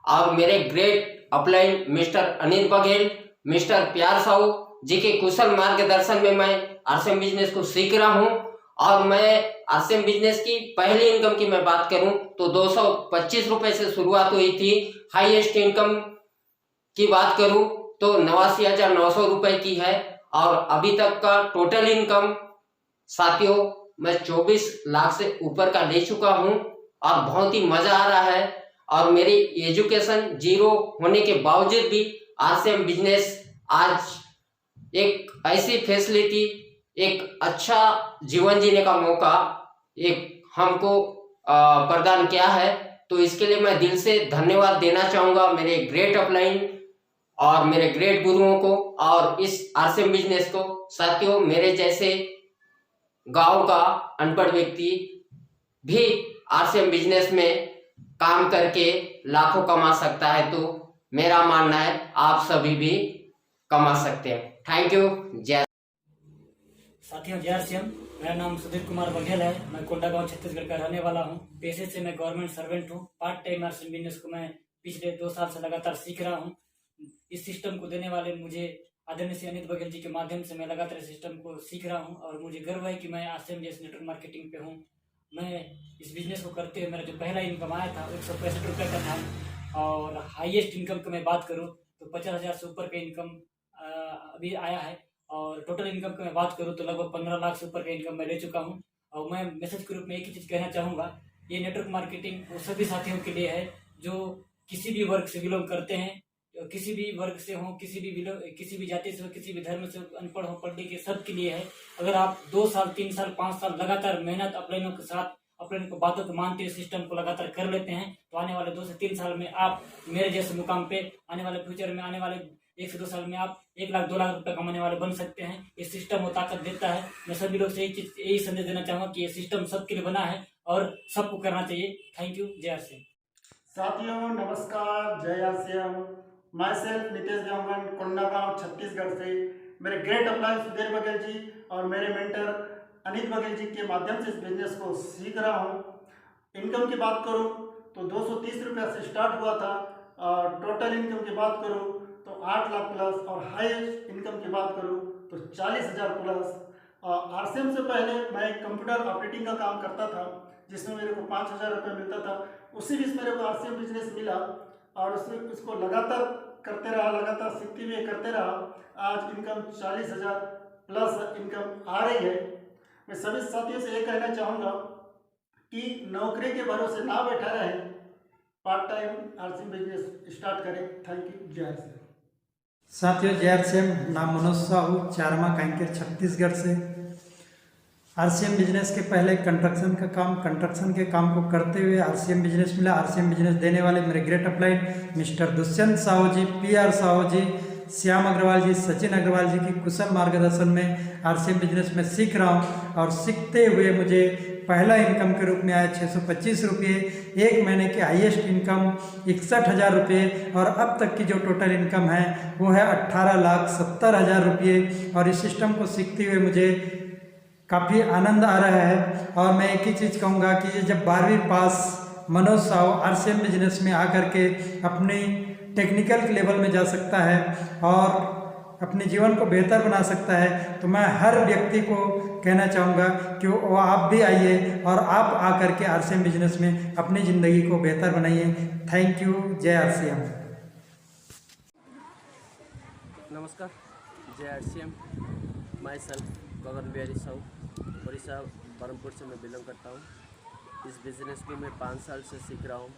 और मेरे great upline mister Anil Baghel, mister प्यार साहू जी के कुशल मार्गदर्शन में मैं आरसीएम बिजनेस को सीख रहा हूं। और मैं आरसीएम बिजनेस की पहली इनकम की मैं बात करूं तो 225 रुपए से शुरुआत हुई थी। हाईएस्ट इनकम की बात करूं तो 89,900 रुपए की है और अभी तक का टोटल इनकम साथियों मैं 24 लाख से ऊपर का ले चुका हूं और बहुत ही मजा आ रहा है। और मेरी एजुकेशन जीरो होने के बावजूद भी आरसीएम बिजनेस आज एक ऐसी फैसिलिटी, एक अच्छा जीवन जीने का मौका एक हमको प्रदान किया है। तो इसके लिए मैं दिल से धन्यवाद देना चाहूँगा मेरे ग्रेट अपलाइन और मेरे ग्रेट गुरुओं को और इस आरसीएम बिजनेस को। साथियों मेरे जैसे गांव का अनपढ़ व्यक्ति भी आरसीएम बिजनेस में काम करके लाखों कमा सकता है। तो मेरा मानना है आप सभी भी कमा सकते हैं। Thank you. जय साथियों जय आरसीएम। मेरा नाम सुधीर कुमार बघेल है। मैं कोंडागांव छत्तीसगढ़ का रहने वाला हूं। पेशे से मैं गवर्नमेंट सर्वेंट हूं। पार्ट टाइम आरसीएम बिजनेस को मैं पिछले 2 साल से लगातार सीख रहा हूं। इस सिस्टम को देने वाले मुझे आदरणीय श्री अनिल बघेल जी के माध्यम से मैं लगातार सिस्टम को सीख रहा हूं और मुझे गर्व है कि मैं आरसीएम जैसे नेटवर्क मार्केटिंग पे हूं। मैं इस बिजनेस को करते हुए मेरा जो पहला इनकम आया था 165 रुपये का था और हाईएस्ट इनकम की मैं बात करूं तो 50,000 से ऊपर का इनकम अभी आया है। और टोटल इनकम की मैं बात करूँ तो लगभग 15 लाख से ऊपर का इनकम मैं ले चुका हूँ। और मैं मैसेज के रूप में एक ही चीज़ कहना चाहूँगा, ये नेटवर्क मार्केटिंग वो सभी साथियों के लिए है जो किसी भी वर्ग से बिलोंग करते हैं, किसी भी वर्ग से हो, किसी भी जाति से हो, किसी भी धर्म से, अनपढ़ हो, पढ़ लिखे, सबके लिए है। अगर आप 2 साल 3 साल 5 साल लगातार मेहनत अपलाइनों के साथ अपने को बातों को मानते हुए सिस्टम को लगातार कर लेते हैं तो आने वाले 2 से 3 साल में आप मेरे जैसे मुकाम पे आने वाले फ्यूचर में आने वाले 1 से 2 साल में आप 1 लाख 2 लाख रुपए कमाने वाले बन सकते हैं। ये सिस्टम वो ताकत देता है। मैं सभी लोग से यही संदेश देना चाहूँगा कि ये सिस्टम सबके लिए बना है और सबको करना चाहिए। Thank you. जय श्री राम। साथियों नमस्कार, जय श्री राम। माई सेल्फ नितेश गांवन, कोंडागांव छत्तीसगढ़ से मेरे ग्रेट अप्लाई सुधीर बघेल जी और मेरे मेंटर अनित बघेल जी के माध्यम से इस बिजनेस को सीख रहा हूँ। इनकम की बात करूँ तो 230 रुपया से स्टार्ट हुआ था और टोटल इनकम की बात करूँ तो 8 लाख प्लस और हाईएस्ट इनकम की बात करूँ तो 40,000 प्लस। आरसीएम से पहले मैं कंप्यूटर ऑपरेटिंग का काम करता था जिसमें मेरे को 5,000 रुपये मिलता था। उसी बीच मेरे को आरसीएम बिजनेस मिला और उसको लगातार करते रहा, लगातार सीखते हुए करते रहा। आज इनकम 40,000 प्लस इनकम आ रही है। मैं सभी साथियों से ये कहना चाहूँगा कि नौकरी के भरोसे ना बैठा रहे, part time RCM business start करें। Thank you. जय श्री राम। साथियों जय आरसीएम, नाम मनोज साहू, चारमा कांकेर छत्तीसगढ़ से। आरसीएम बिजनेस के पहले कंस्ट्रक्शन के काम को करते हुए आरसीएम बिजनेस मिला। आरसीएम बिजनेस देने वाले मेरे great upline mister Dushyant Sahu ji, PR Sahu ji, Shyam Agrawal ji, Sachin Agrawal ji की कुशल मार्गदर्शन में आरसीएम बिजनेस में सीख रहा हूँ और सीखते हुए मुझे पहला इनकम के रूप में आया 625 रुपये। 1 महीने की हाईएस्ट इनकम 61,000 रुपये और अब तक की जो टोटल इनकम है वो है 18,70,000 रुपये। और इस सिस्टम को सीखते हुए मुझे काफ़ी आनंद आ रहा है। और मैं एक ही चीज़ कहूँगा कि जब 12वीं पास मनोज साहू आरसीएम बिजनेस में आकर के अपनी टेक्निकल लेवल में जा सकता है और अपने जीवन को बेहतर बना सकता है, तो मैं हर व्यक्ति को कहना चाहूँगा कि वो आप भी आइए और आप आकर के आरसीएम बिजनेस में अपनी ज़िंदगी को बेहतर बनाइए। Thank you. जय आरसीएम। नमस्कार, जय आरसीएम। माई सेल्फ गगन बिहारी साहू, उड़ीसा बरमपुर से मैं बिलोंग करता हूँ। इस बिज़नेस को मैं 5 साल से सीख रहा हूँ।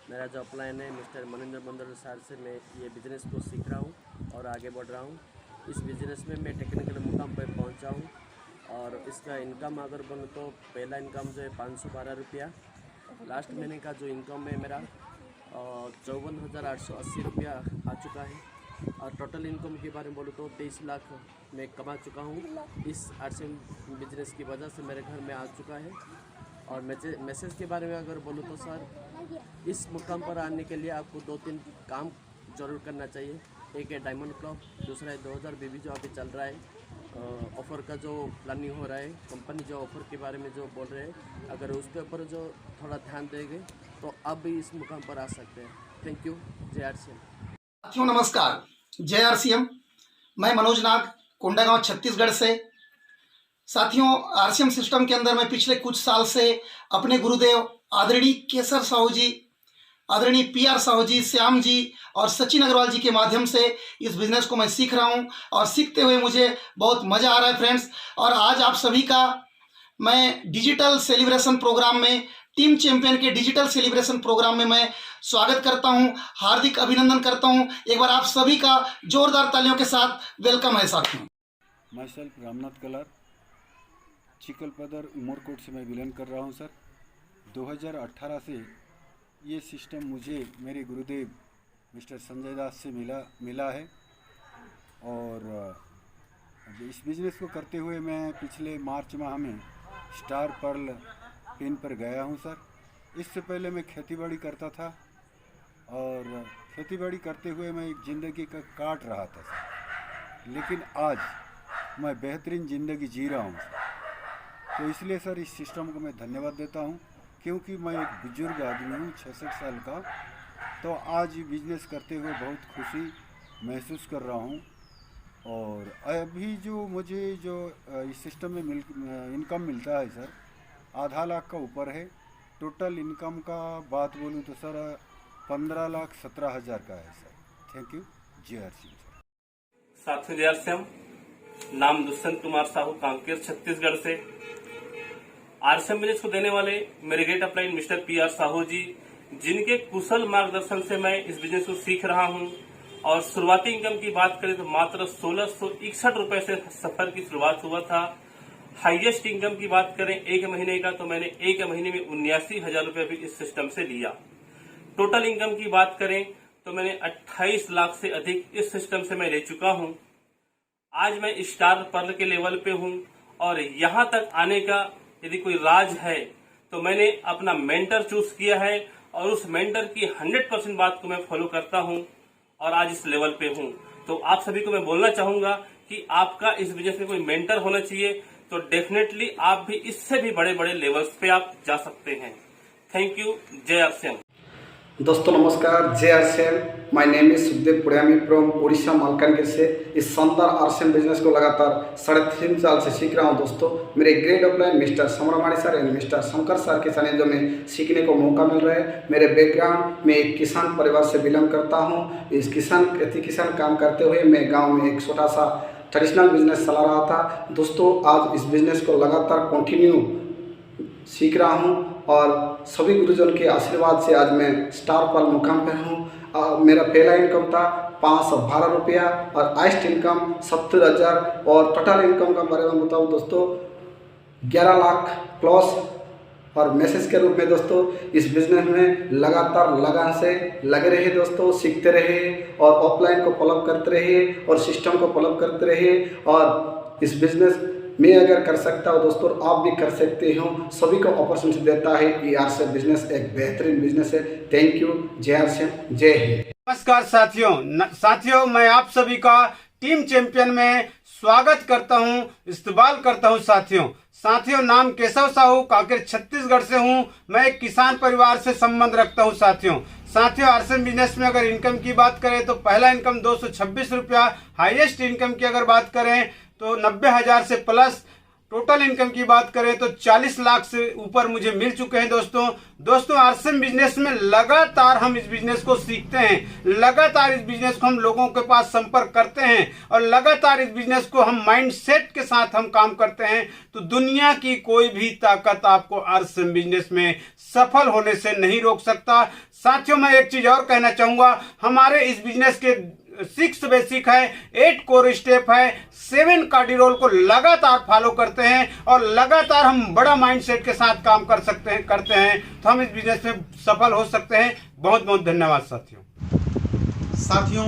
मेरा जो अपलाइन है मिस्टर मनिंदर मंडल सर से मैं ये बिज़नेस को सीख रहा हूँ और आगे बढ़ रहा हूँ। इस बिज़नेस में मैं टेक्निकल मुकाम पर पहुँचा हूँ और इसका इनकम अगर बोलूँ तो पहला इनकम जो है 512 रुपया। लास्ट महीने का जो इनकम है मेरा 54,880 रुपया आ चुका है। और टोटल इनकम के बारे में बोलूँ तो 23 लाख मैं कमा चुका हूँ। इस आरसीएम बिजनेस की वजह से मेरे घर में आ चुका है। और मैसेज के बारे में अगर बोलूँ तो सर इस मुकाम पर आने के लिए आपको 2-3 काम जरूर करना चाहिए। एक है डायमंड क्लब, दूसरा है 2000 BB जो अभी चल रहा है। ऑफ़र का जो प्लानिंग हो रहा है, कंपनी जो ऑफ़र के बारे में जो बोल रहे हैं, अगर उसके ऊपर जो थोड़ा ध्यान देंगे तो आप भी इस मुकाम पर आ सकते हैं। Thank you. जय आरसीएम। साथियों नमस्कार, जय आरसीएम। मैं मनोज नाग, कोंडागांव छत्तीसगढ़ से। साथियों आरसीएम सिस्टम के अंदर मैं पिछले कुछ साल से अपने गुरुदेव आदरणीय केसर साहू जी, आदरणीय PR साहू जी, श्याम जी और सचिन अग्रवाल जी के माध्यम से इस बिज़नेस को मैं सीख रहा हूं और सीखते हुए मुझे बहुत मज़ा आ रहा है फ्रेंड्स। और आज आप सभी का मैं डिजिटल सेलिब्रेशन प्रोग्राम में, टीम चैंपियन के डिजिटल सेलिब्रेशन प्रोग्राम में मैं स्वागत करता हूं, हार्दिक अभिनंदन करता हूं। एक बार आप सभी का जोरदार तालियों के साथ वेलकम है साथियों। मैं सेल्फ रामनाथ कलर, चिकलपदर उमरकोट से मैं बिलोंग कर रहा हूं सर। 2018 से ये सिस्टम मुझे मेरे गुरुदेव मिस्टर संजय दास से मिला है और इस बिज़नेस को करते हुए मैं पिछले मार्च माह में स्टार पर्ल पिन पर गया हूं सर। इससे पहले मैं खेतीबाड़ी करता था और खेतीबाड़ी करते हुए मैं एक ज़िंदगी का काट रहा था सर, लेकिन आज मैं बेहतरीन ज़िंदगी जी रहा हूं। तो इसलिए सर इस सिस्टम को मैं धन्यवाद देता हूं, क्योंकि मैं एक बुजुर्ग आदमी हूं 66 साल का। तो आज बिजनेस करते हुए बहुत खुशी महसूस कर रहा हूं। और अभी जो मुझे इस सिस्टम में इनकम मिलता है सर, आधा लाख का ऊपर है। टोटल इनकम का बात बोलूं तो सर 15,17,000 का है सर। Thank you. जय आरसीएम। साथियों जय आरसीएम। नाम दुष्यंत कुमार साहू, कांकेर छत्तीसगढ़ से। आरसीएम बिजनेस को देने वाले मेरे great upline mister PR Sahu ji, जिनके कुशल मार्गदर्शन से मैं इस बिजनेस को सीख रहा हूं। और शुरुआती इनकम की बात करें तो मात्र 1661 रुपए से सफर की शुरुआत हुआ था। हाईएस्ट इनकम की बात करें एक महीने का, तो मैंने एक महीने में 79,000 रुपए भी इस सिस्टम से लिया। टोटल इनकम की बात करें तो मैंने 28 लाख से अधिक इस सिस्टम से मैं ले चुका हूं। आज मैं स्टार पर्ल के लेवल पे हूं और यहां तक आने का यदि कोई राज है तो मैंने अपना मेंटर चूज किया है और उस मेंटर की 100% बात को मैं फॉलो करता हूं और आज इस लेवल पे हूं। तो आप सभी को मैं बोलना चाहूंगा कि आपका इस बिजनेस में कोई मेंटर होना चाहिए, तो डेफिनेटली आप भी इससे भी बड़े बड़े लेवल्स पे आप जा सकते हैं। Thank you. जय आरसीएम। दोस्तों नमस्कार, जय RCM. My name is Sukhdev Pudiyami from Orissa Malkangiri से। इस शानदार आरसीएम बिजनेस को लगातार 3.5 साल से सीख रहा हूं। दोस्तों मेरे great upline mister Samarmani sir and mister Shankar sir के सानिध्य में सीखने को मौका मिल रहा है। मेरे बैकग्राउंड में एक किसान परिवार से बिलोंग करता हूँ। इस किसान काम करते हुए मैं गाँव में एक छोटा सा ट्रेडिशनल बिजनेस चला रहा था। दोस्तों आज इस बिजनेस को लगातार कंटिन्यू सीख रहा हूं और सभी गुरुजन के आशीर्वाद से आज मैं स्टार पर्ल मुकाम पर हूं। मेरा पहला इनकम था 512 रुपया और हाईएस्ट इनकम 70,000 और टोटल इनकम का बारे में बताऊं दोस्तों 11 लाख प्लस। और मैसेज के रूप में दोस्तों इस बिजनेस में लगातार लगान से लगे रहे दोस्तों, सीखते रहे और ऑफलाइन को फॉलो करते रहे और सिस्टम को फॉलो करते रहे। और इस बिजनेस मैं अगर कर सकता हूँ दोस्तों आप भी कर सकते हो। सभी को अपॉर्चुनिटी देता है ये आरसीएम बिजनेस, एक बेहतरीन बिजनेस है। Thank you. जय आरसीएम, जय हिंद। नमस्कार साथियों, मैं आप सभी का टीम चैंपियन में स्वागत करता हूं, इस्तकबाल करता हूं। साथियों नाम केशव साहू, कांकेर छत्तीसगढ़ से हूं। मैं एक किसान परिवार से संबंध रखता हूं। साथियों आरसीएम बिजनेस में अगर इनकम की बात करें तो पहला इनकम 226 रुपया, हाईएस्ट इनकम की अगर बात करें तो 90,000 से प्लस। टोटल इनकम की बात करें तो 40 लाख से ऊपर मुझे मिल चुके हैं। दोस्तों आरसीएम बिजनेस में लगातार हम इस बिजनेस को सीखते हैं, लगातार इस बिजनेस को हम लोगों के पास संपर्क करते हैं और लगातार इस बिजनेस को हम माइंडसेट के साथ हम काम करते हैं। तो दुनिया की कोई भी ताकत आपको आरसीएम बिजनेस में सफल होने से नहीं रोक सकता। साथियों मैं एक चीज और कहना चाहूंगा, हमारे इस बिजनेस के 6 बेसिक है, 8 कोर स्टेप है, 7 कार्डिरोल को लगातार फॉलो करते हैं और लगातार हम बड़ा माइंडसेट के साथ काम करते हैं तो हम इस बिजनेस में सफल हो सकते हैं। बहुत बहुत धन्यवाद साथियों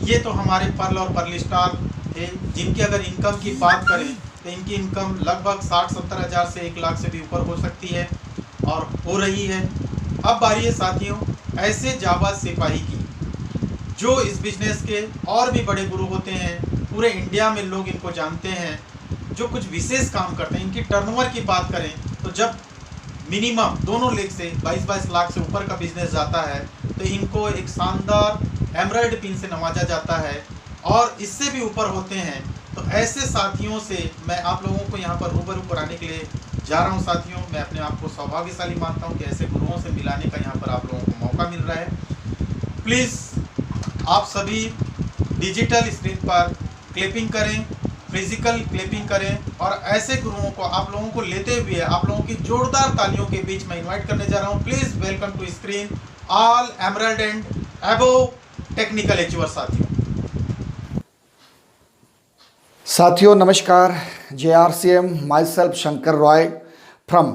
ये तो हमारे पर्ल और पर्ल स्टार थे जिनकी अगर इनकम की बात करें तो इनकी इनकम लगभग 60-70 हज़ार से 1 लाख से भी ऊपर हो सकती है और हो रही है। अब बारी है साथियों ऐसे जाबाज सिपाही की जो इस बिजनेस के और भी बड़े गुरु होते हैं। पूरे इंडिया में लोग इनको जानते हैं, जो कुछ विशेष काम करते हैं। इनकी टर्नओवर की बात करें तो जब मिनिमम दोनों लेग से 22-22 लाख से ऊपर का बिजनेस जाता है तो इनको एक शानदार एमराल्ड पिन से नवाजा जाता है और इससे भी ऊपर होते हैं। तो ऐसे साथियों से मैं आप लोगों को यहाँ पर रूबरू कराने के लिए जा रहा हूँ। साथियों मैं अपने आप को सौभाग्यशाली मानता हूँ कि ऐसे गुरुओं से मिलाने का यहाँ पर आप लोगों को मौका मिल रहा है। प्लीज़ आप सभी डिजिटल स्क्रीन पर क्लिपिंग करें, फिजिकल क्लिपिंग करें और ऐसे गुरुओं को आप लोगों को लेते हुए आप लोगों की जोरदार तालियों के बीच में इनवाइट करने जा रहा हूं। Please welcome to screen all emerald and above technical achiever साथियों नमस्कार। JRCM myself Shankar Roy from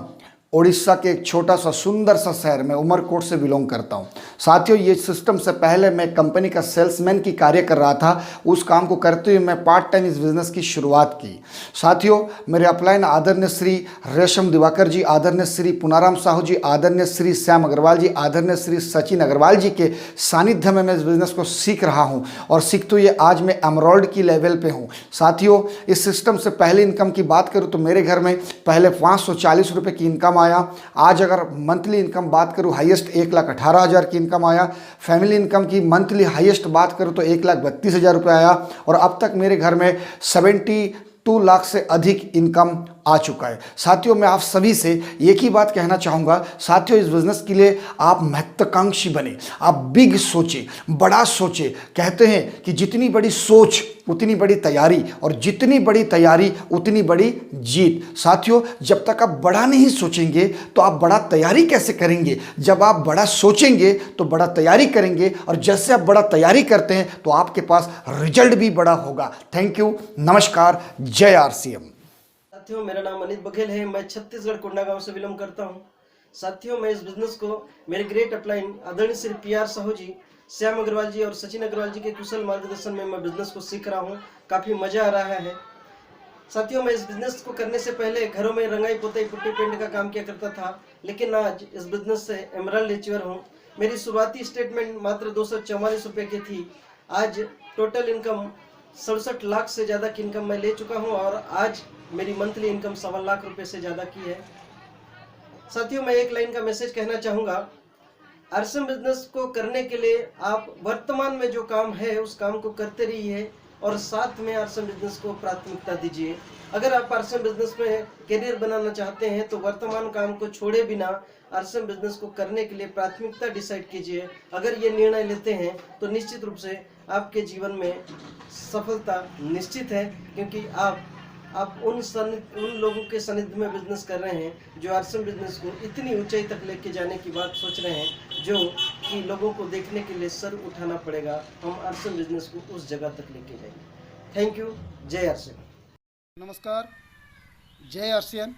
Orissa के एक छोटा सा सुंदर सा शहर में उमरकोट से बिलोंग करता हूँ। साथियों ये सिस्टम से पहले मैं कंपनी का सेल्समैन की कार्य कर रहा था। उस काम को करते हुए मैं पार्ट टाइम इस बिज़नेस की शुरुआत की। साथियों मेरे अपलाइन आदरणीय श्री रेशम दिवाकर जी, आदरणीय श्री पुनाराम साहू जी, आदरणीय श्री श्याम अग्रवाल जी, आदरणीय श्री सचिन अग्रवाल जी के सानिध्य में मैं इस बिज़नेस को सीख रहा हूँ और सीखते हुए आज मैं एमराल्ड की लेवल पे हूँ। साथियों इस सिस्टम से पहले इनकम की बात करूँ तो मेरे घर में पहले 540 रुपये की इनकम आया। आज अगर मंथली इनकम बात करूं हाईएस्ट 1,18,000 की इनकम आया। फैमिली इनकम की मंथली हाईएस्ट बात करूं तो 1,32,000 रुपये आया और अब तक मेरे घर में 72 लाख से अधिक इनकम आ चुका है। साथियों मैं आप सभी से एक ही बात कहना चाहूँगा, साथियों इस बिज़नेस के लिए आप महत्वाकांक्षी बने, आप बिग सोचें, बड़ा सोचें। कहते हैं कि जितनी बड़ी सोच उतनी बड़ी तैयारी, और जितनी बड़ी तैयारी उतनी बड़ी जीत। साथियों, जब तक आप बड़ा नहीं सोचेंगे तो आप बड़ा तैयारी कैसे करेंगे? जब आप बड़ा सोचेंगे तो बड़ा तैयारी करेंगे, और जैसे आप बड़ा तैयारी करते हैं तो आपके पास रिजल्ट भी बड़ा होगा। थैंक यू, नमस्कार, जय RCM। साथियों, मेरा नाम अनित बघेल है। मैं छत्तीसगढ़ कोंडागांव से बिलोंग करता हूं। साथियों, मैं इस बिजनेस को मेरे ग्रेट अपलाइन आदरणीय श्री PR साहू जी, श्याम अग्रवाल जी और सचिन अग्रवाल जी के कुशल मार्गदर्शन में मैं बिजनेस को सीख रहा हूं। काफ़ी मज़ा आ रहा है। साथियों, मैं इस बिजनेस को करने से पहले घरों में रंगाई पुताई पुट्टी पेंट का काम किया करता था, लेकिन आज इस बिजनेस से एमराल्ड अचीवर हूँ। मेरी शुरुआती स्टेटमेंट मात्र 244 रुपये की थी। आज टोटल इनकम 67 लाख से ज़्यादा की इनकम मैं ले चुका हूँ, और आज मेरी मंथली इनकम 1.25 लाख रुपए से ज़्यादा की है। साथियों, मैं एक लाइन का मैसेज कहना चाहूँगा। RCM बिजनेस को करने के लिए आप वर्तमान में जो काम है उस काम को करते रहिए, और साथ में RCM बिजनेस को प्राथमिकता दीजिए। अगर आप RCM बिजनेस में करियर बनाना चाहते हैं तो वर्तमान काम को छोड़े बिना RCM बिजनेस को करने के लिए प्राथमिकता डिसाइड कीजिए। अगर ये निर्णय लेते हैं तो निश्चित रूप से आपके जीवन में सफलता निश्चित है, क्योंकि आप उन लोगों के सानिध्य में बिजनेस कर रहे हैं जो RCM बिजनेस को इतनी ऊंचाई तक लेके जाने की बात सोच रहे हैं, जो कि लोगों को देखने के लिए सर उठाना पड़ेगा। हम RCM बिजनेस को उस जगह तक लेके जाएंगे। थैंक यू, जय RCM। नमस्कार, जय RCM।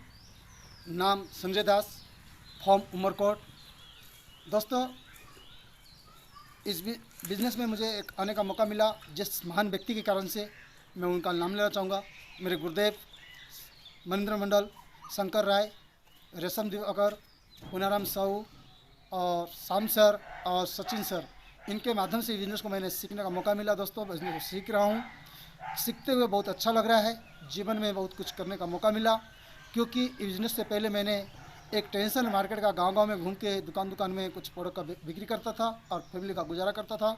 नाम संजय दास, फॉर्म उमरकोट। दोस्तों, इस बिजनेस में मुझे एक आने का मौका मिला जिस महान व्यक्ति के कारण से मैं उनका नाम लेना चाहूँगा। मेरे गुरुदेव मनिंद्र मंडल, शंकर राय, रेशम दिवाकर, पुनाराम साहू और शाम सर और सचिन सर, इनके माध्यम से बिजनेस को मैंने सीखने का मौका मिला। दोस्तों, बिजनेस को सीख रहा हूँ। सीखते हुए बहुत अच्छा लग रहा है। जीवन में बहुत कुछ करने का मौका मिला, क्योंकि बिजनेस से पहले मैंने एक टेंशन मार्केट का गांव में घूम के दुकान में कुछ प्रोडक्ट का बिक्री करता था और फैमिली का गुजारा करता था।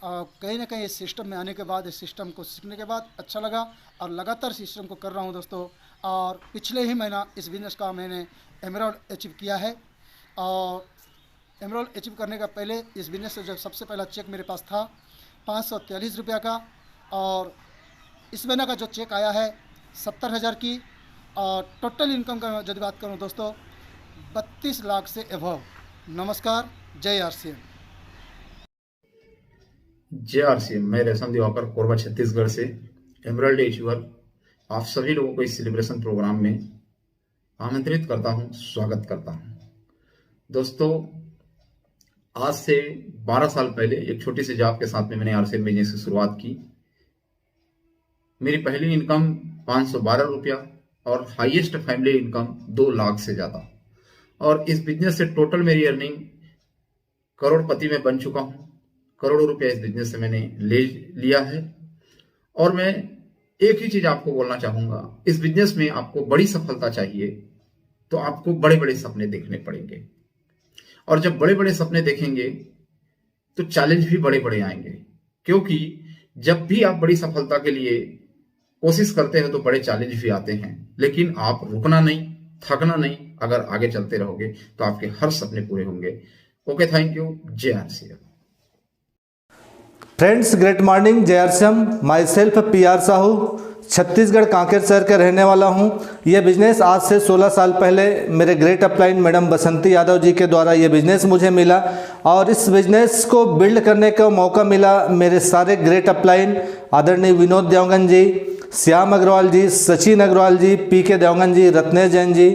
कहीं ना कहीं इस सिस्टम में आने के बाद, इस सिस्टम को सीखने के बाद अच्छा लगा, और लगातार सिस्टम को कर रहा हूं दोस्तों। और पिछले ही महीना इस बिज़नेस का मैंने एमराल्ड अचीव किया है। और एमराल्ड अचीव करने का पहले इस बिज़नेस से जो सबसे पहला चेक मेरे पास था 543 रुपये का, और इस महीना का जो चेक आया है 70,000 की। और टोटल इनकम का यदि बात करूँ दोस्तों, 32 लाख से एबव। नमस्कार, जय RCM। जय RCM। मैं रेशम दिवाकर, कोरबा छत्तीसगढ़ से एमराल्ड अचीवर आप सभी लोगों को इस सेलिब्रेशन प्रोग्राम में आमंत्रित करता हूं, स्वागत करता हूं। दोस्तों, आज से 12 साल पहले एक छोटी सी जॉब के साथ में मैंने RCM बिजनेस की शुरुआत की। मेरी पहली इनकम 512 रुपया और हाईएस्ट फैमिली इनकम 2 लाख से ज़्यादा। और इस बिजनेस से टोटल मेरी अर्निंग करोड़पति में बन चुका हूँ। करोड़ों रुपया इस बिजनेस से मैंने ले लिया है। और मैं एक ही चीज़ आपको बोलना चाहूँगा, इस बिजनेस में आपको बड़ी सफलता चाहिए तो आपको बड़े बड़े सपने देखने पड़ेंगे, और जब बड़े बड़े सपने देखेंगे तो चैलेंज भी बड़े बड़े आएंगे। क्योंकि जब भी आप बड़ी सफलता के लिए कोशिश करते हैं तो बड़े चैलेंज भी आते हैं, लेकिन आप रुकना नहीं, थकना नहीं। अगर आगे चलते रहोगे तो आपके हर सपने पूरे होंगे। ओके, थैंक यू, जय RCM। फ्रेंड्स, ग्रेट मॉर्निंग, जय RCM। My self PR Sahu, Chhattisgarh Kanker शहर का रहने वाला हूं। यह बिज़नेस आज से 16 साल पहले मेरे ग्रेट अपलाइन मैडम बसंती यादव जी के द्वारा ये बिज़नेस मुझे मिला, और इस बिज़नेस को बिल्ड करने का मौका मिला मेरे सारे ग्रेट अपलाइन आदरणीय विनोद देवगन जी, श्याम अग्रवाल जी, सचिन अग्रवाल जी, PK देवगन जी, रत्नेश जैन जी,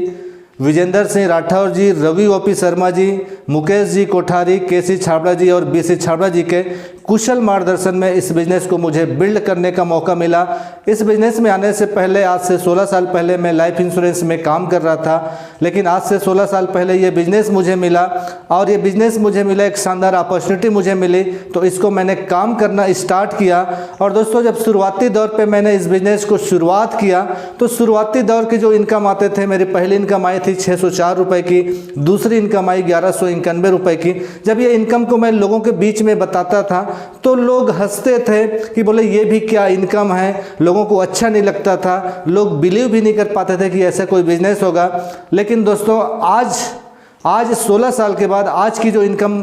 विजेंद्र सिंह राठौर जी, रवि OP शर्मा जी, मुकेश जी कोठारी, KC छाबड़ा जी और BC छाबड़ा जी के कुशल मार्गदर्शन में इस बिज़नेस को मुझे बिल्ड करने का मौका मिला। इस बिज़नेस में आने से पहले, आज से 16 साल पहले मैं लाइफ इंश्योरेंस में काम कर रहा था, लेकिन आज से 16 साल पहले ये बिज़नेस मुझे मिला, और ये बिज़नेस मुझे मिला, एक शानदार अपॉर्चुनिटी मुझे मिली, तो इसको मैंने काम करना स्टार्ट किया। और दोस्तों, जब शुरुआती दौर पर मैंने इस बिज़नेस को शुरुआत किया तो शुरुआती दौर की जो इनकम आते थे, मेरी पहली इनकम आई थी 604 रुपये की, दूसरी इनकम आई 1191 रुपये की। जब ये इनकम को मैं लोगों के बीच में बताता था तो लोग हंसते थे कि बोले ये भी क्या इनकम है, लोगों को अच्छा नहीं लगता था, लोग बिलीव भी नहीं कर पाते थे कि ऐसा कोई बिजनेस होगा। लेकिन दोस्तों, आज 16 साल के बाद आज की जो इनकम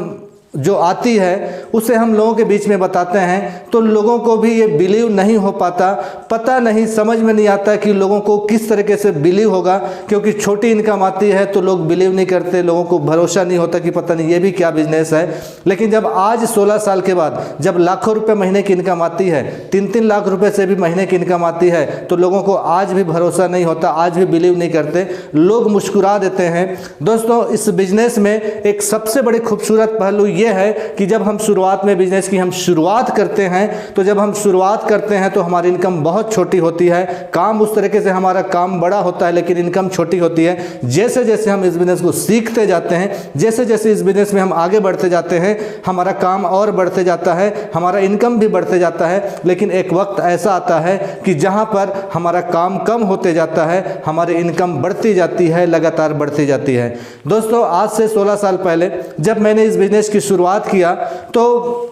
जो आती है उसे हम लोगों के बीच में बताते हैं तो लोगों को भी ये बिलीव नहीं हो पाता, पता नहीं, समझ में नहीं आता कि लोगों को किस तरीके से बिलीव होगा, क्योंकि छोटी इनकम आती है तो लोग बिलीव नहीं करते, लोगों को भरोसा नहीं होता कि पता नहीं ये भी क्या बिजनेस है। लेकिन जब आज 16 साल के बाद जब लाखों रुपए महीने की इनकम आती है, 3-3 लाख रुपए से भी महीने की इनकम आती है, तो लोगों को आज भी भरोसा नहीं होता, आज भी बिलीव नहीं करते, लोग मुस्कुरा देते हैं। दोस्तों, इस बिजनेस में एक सबसे बड़ी खूबसूरत पहलू ये है कि जब हम शुरुआत में बिजनेस की हम शुरुआत करते हैं तो जब हम शुरुआत करते हैं तो हमारी इनकम बहुत छोटी होती है, काम उस तरीके से हमारा काम बड़ा होता है लेकिन इनकम छोटी होती है। जैसे जैसे हम इस बिजनेस को सीखते जाते हैं, जैसे जैसे इस बिजनेस में हम आगे बढ़ते जाते हैं, हमारा काम और बढ़ते जाता है, हमारा इनकम भी बढ़ते जाता है। लेकिन एक वक्त ऐसा आता है कि जहां पर हमारा काम कम होते जाता है, हमारी इनकम बढ़ती जाती है, लगातार बढ़ती जाती है। दोस्तों, आज से 16 साल पहले जब मैंने इस बिजनेस की शुरुआत किया तो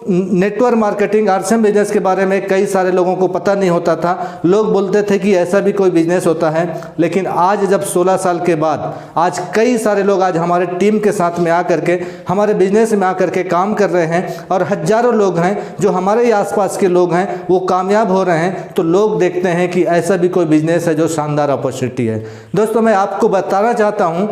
नेटवर्क मार्केटिंग आरसीएम बिजनेस के बारे में कई सारे लोगों को पता नहीं होता था। लोग बोलते थे कि ऐसा भी कोई बिजनेस होता है। लेकिन आज जब 16 साल के बाद आज कई सारे लोग आज हमारे टीम के साथ में आकर के हमारे बिजनेस में आकर के काम कर रहे हैं और हजारों लोग हैं जो हमारे ही आसपास के लोग हैं वो कामयाब हो रहे हैं, तो लोग देखते हैं कि ऐसा भी कोई बिजनेस है जो शानदार अपॉर्चुनिटी है। दोस्तों, मैं आपको बताना चाहता हूं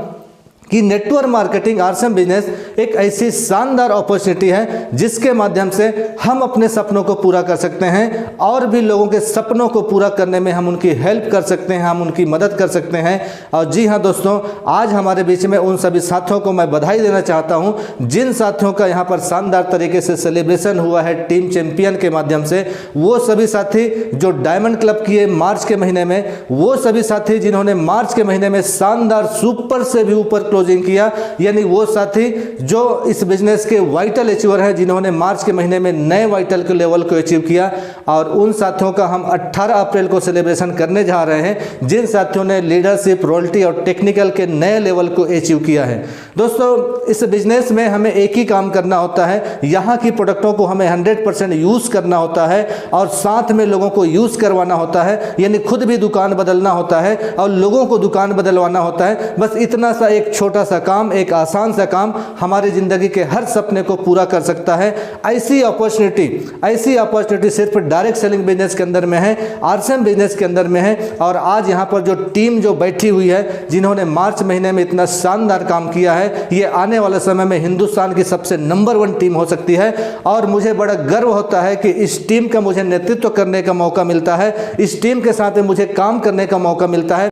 कि नेटवर्क मार्केटिंग आरसीएम बिजनेस एक ऐसी शानदार अपॉर्चुनिटी है जिसके माध्यम से हम अपने सपनों को पूरा कर सकते हैं और भी लोगों के सपनों को पूरा करने में हम उनकी हेल्प कर सकते हैं, हम उनकी मदद कर सकते हैं। और जी हाँ दोस्तों, आज हमारे बीच में उन सभी साथियों को मैं बधाई देना चाहता हूं जिन साथियों का यहाँ पर शानदार तरीके से सेलिब्रेशन हुआ है टीम चैंपियन के माध्यम से। वो सभी साथी जो डायमंड क्लब किए मार्च के महीने में, वो सभी साथी जिन्होंने मार्च के महीने में शानदार सुपर से भी ऊपर क्लोजिंग किया, यानी वो साथी जो इस बिजनेस के वाइटल अचीवर हैं जिन्होंने मार्च के महीने में नए वाइटल के लेवल को अचीव किया। और उन साथियों का हम 18 अप्रैल को सेलिब्रेशन करने जा रहे हैं जिन साथियों ने लीडरशिप, रॉयल्टी और टेक्निकल के नए लेवल को अचीव किया है। दोस्तों, इस बिजनेस में हमें एक ही काम करना होता है, यहाँ की प्रोडक्टों को हमें 100% यूज़ करना होता है और साथ में लोगों को यूज़ करवाना होता है, यानी खुद भी दुकान बदलना होता है और लोगों को दुकान बदलवाना होता है। बस इतना सा एक छोटा सा काम, एक आसान सा काम हमारी ज़िंदगी के हर सपने को पूरा कर सकता है। ऐसी अपॉर्चुनिटी सिर्फ डायरेक्ट सेलिंग बिजनेस के अंदर में है, आरसीएम बिजनेस के अंदर में है। और आज यहाँ पर जो टीम जो बैठी हुई है जिन्होंने मार्च महीने में इतना शानदार काम किया है, ये आने वाले समय में हिंदुस्तान की सबसे नंबर 1 टीम हो सकती है। और मुझे बड़ा गर्व होता है कि इस टीम का मुझे नेतृत्व करने का मौका मिलता है, इस टीम के साथ में मुझे काम करने का मौका मिलता है।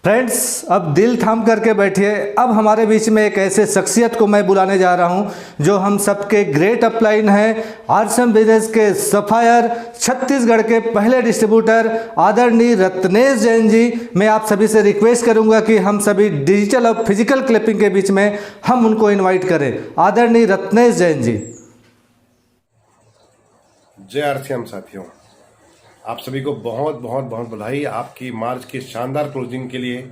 फ्रेंड्स, अब दिल थाम करके बैठिए। अब हमारे बीच में एक ऐसे शख्सियत को मैं बुलाने जा रहा हूं जो हम सबके ग्रेट अपलाइन हैं, आरसीएम बिजनेस के सफायर, छत्तीसगढ़ के पहले डिस्ट्रीब्यूटर आदरणीय रत्नेश जैन जी। मैं आप सभी से रिक्वेस्ट करूंगा कि हम सभी डिजिटल और फिजिकल क्लिपिंग के बीच में हम उनको इन्वाइट करें। आदरणीय रत्नेश जैन जी। जय आरसीएम साथियों, आप सभी को बहुत बहुत बहुत बधाई आपकी मार्च की शानदार क्लोजिंग के लिए।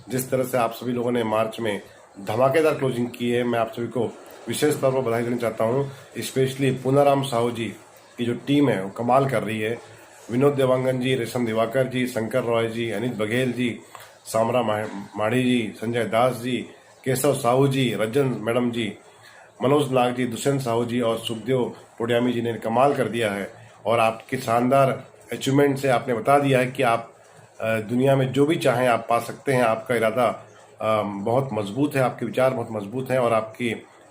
जिस तरह से आप सभी लोगों ने मार्च में धमाकेदार क्लोजिंग की है, मैं आप सभी को विशेष तौर पर बधाई देना चाहता हूं। स्पेशली पूनाराम साहू जी की जो टीम है वो कमाल कर रही है। विनोद देवांगन जी, रेशम दिवाकर जी, शंकर रॉय जी, अनित बघेल जी, सामरा माढ़ी जी, संजय दास जी, केशव साहू जी, रंजन मैडम जी, मनोज नाग जी, दुष्यंत साहू जी और सुखदेव पुड़ियामी जी ने कमाल कर दिया है। और आपकी शानदार अचीवमेंट से आपने बता दिया है कि आप दुनिया में जो भी चाहें आप पा सकते हैं। आपका इरादा बहुत मजबूत है, आपके विचार बहुत मजबूत हैं और आपके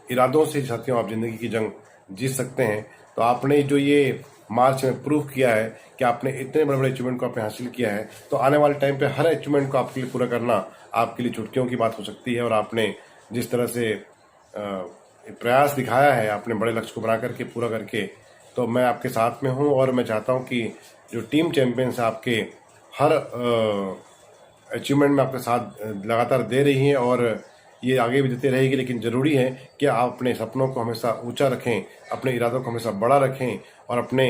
इरादों से साथियों आप जिंदगी की जंग जीत सकते हैं। तो आपने जो ये मार्च में प्रूव किया है कि आपने इतने बड़े बड़े अचीवमेंट को आपने हासिल किया है, तो आने वाले टाइम पे हर अचीवमेंट को आपके लिए पूरा करना आपके लिए चुटकियों की बात हो सकती है। और आपने जिस तरह से प्रयास दिखाया है, आपने बड़े लक्ष्य को बना करके पूरा करके, तो मैं आपके साथ में हूं। और मैं चाहता हूं कि जो टीम चैंपियंस आपके हर अचीवमेंट में आपके साथ लगातार दे रही हैं और ये आगे भी देते रहेगी, लेकिन ज़रूरी है कि आप अपने सपनों को हमेशा ऊंचा रखें, अपने इरादों को हमेशा बड़ा रखें और अपने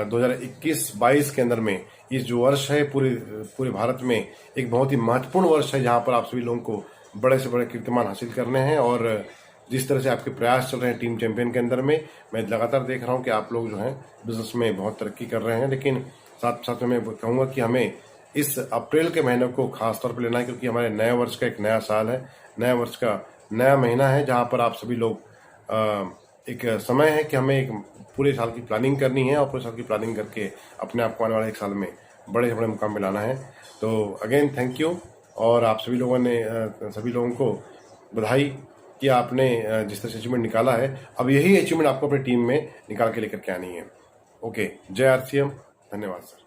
2021-22 के अंदर में इस जो वर्ष है पूरे भारत में एक बहुत ही महत्वपूर्ण वर्ष है जहाँ पर आप सभी लोगों को बड़े से बड़े कीर्तिमान हासिल करने हैं। और जिस तरह से आपके प्रयास चल रहे हैं टीम चैंपियन के अंदर में, मैं लगातार देख रहा हूं कि आप लोग जो हैं बिजनेस में बहुत तरक्की कर रहे हैं। लेकिन साथ साथ में मैं कहूँगा कि हमें इस अप्रैल के महीने को खास तौर पर लेना है, क्योंकि हमारे नए वर्ष का एक नया साल है, नए वर्ष का नया महीना है, जहाँ पर आप सभी लोग एक समय है कि हमें एक पूरे साल की प्लानिंग करनी है और पूरे साल की प्लानिंग करके अपने आप को आने वाले एक साल में बड़े से बड़े मुकाम में लाना है। तो अगेन थैंक यू, और आप सभी लोगों को बधाई कि आपने जिस तरह से अचीवमेंट निकाला है, अब यही अचीवमेंट आपको अपनी टीम में निकाल के लेकर के आनी है। ओके, जय आरसीएम, धन्यवाद सर।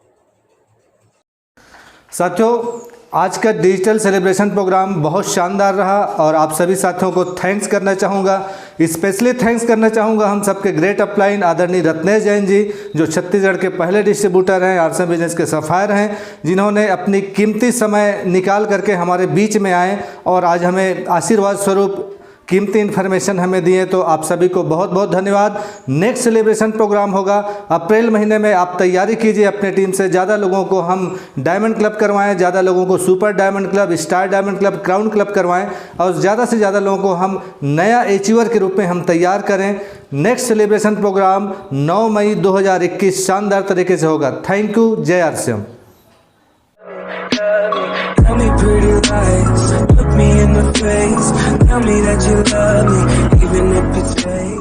साथियों, आज का डिजिटल सेलिब्रेशन प्रोग्राम बहुत शानदार रहा और आप सभी साथियों को थैंक्स करना चाहूँगा। स्पेशली थैंक्स करना चाहूँगा हम सबके ग्रेट अपलाइन आदरणीय रत्नेश जैन जी, जो छत्तीसगढ़ के पहले डिस्ट्रीब्यूटर हैं, आरसीएम बिजनेस के सफायर हैं, जिन्होंने अपनी कीमती समय निकाल करके हमारे बीच में आए और आज हमें आशीर्वाद स्वरूप कीमती इन्फॉर्मेशन हमें दिए। तो आप सभी को बहुत बहुत धन्यवाद। नेक्स्ट सेलिब्रेशन प्रोग्राम होगा अप्रैल महीने में। आप तैयारी कीजिए अपने टीम से, ज़्यादा लोगों को हम डायमंड क्लब करवाएं, ज़्यादा लोगों को super diamond club, star diamond club, crown club करवाएं और ज़्यादा से ज़्यादा लोगों को हम नया अचीवर के रूप में हम तैयार करें। नेक्स्ट सेलिब्रेशन प्रोग्राम 9 मई 2021 शानदार तरीके से होगा। थैंक यू, जय RCM. Tell me pretty lies, look me in the face, tell me that you love me, even if it's fake.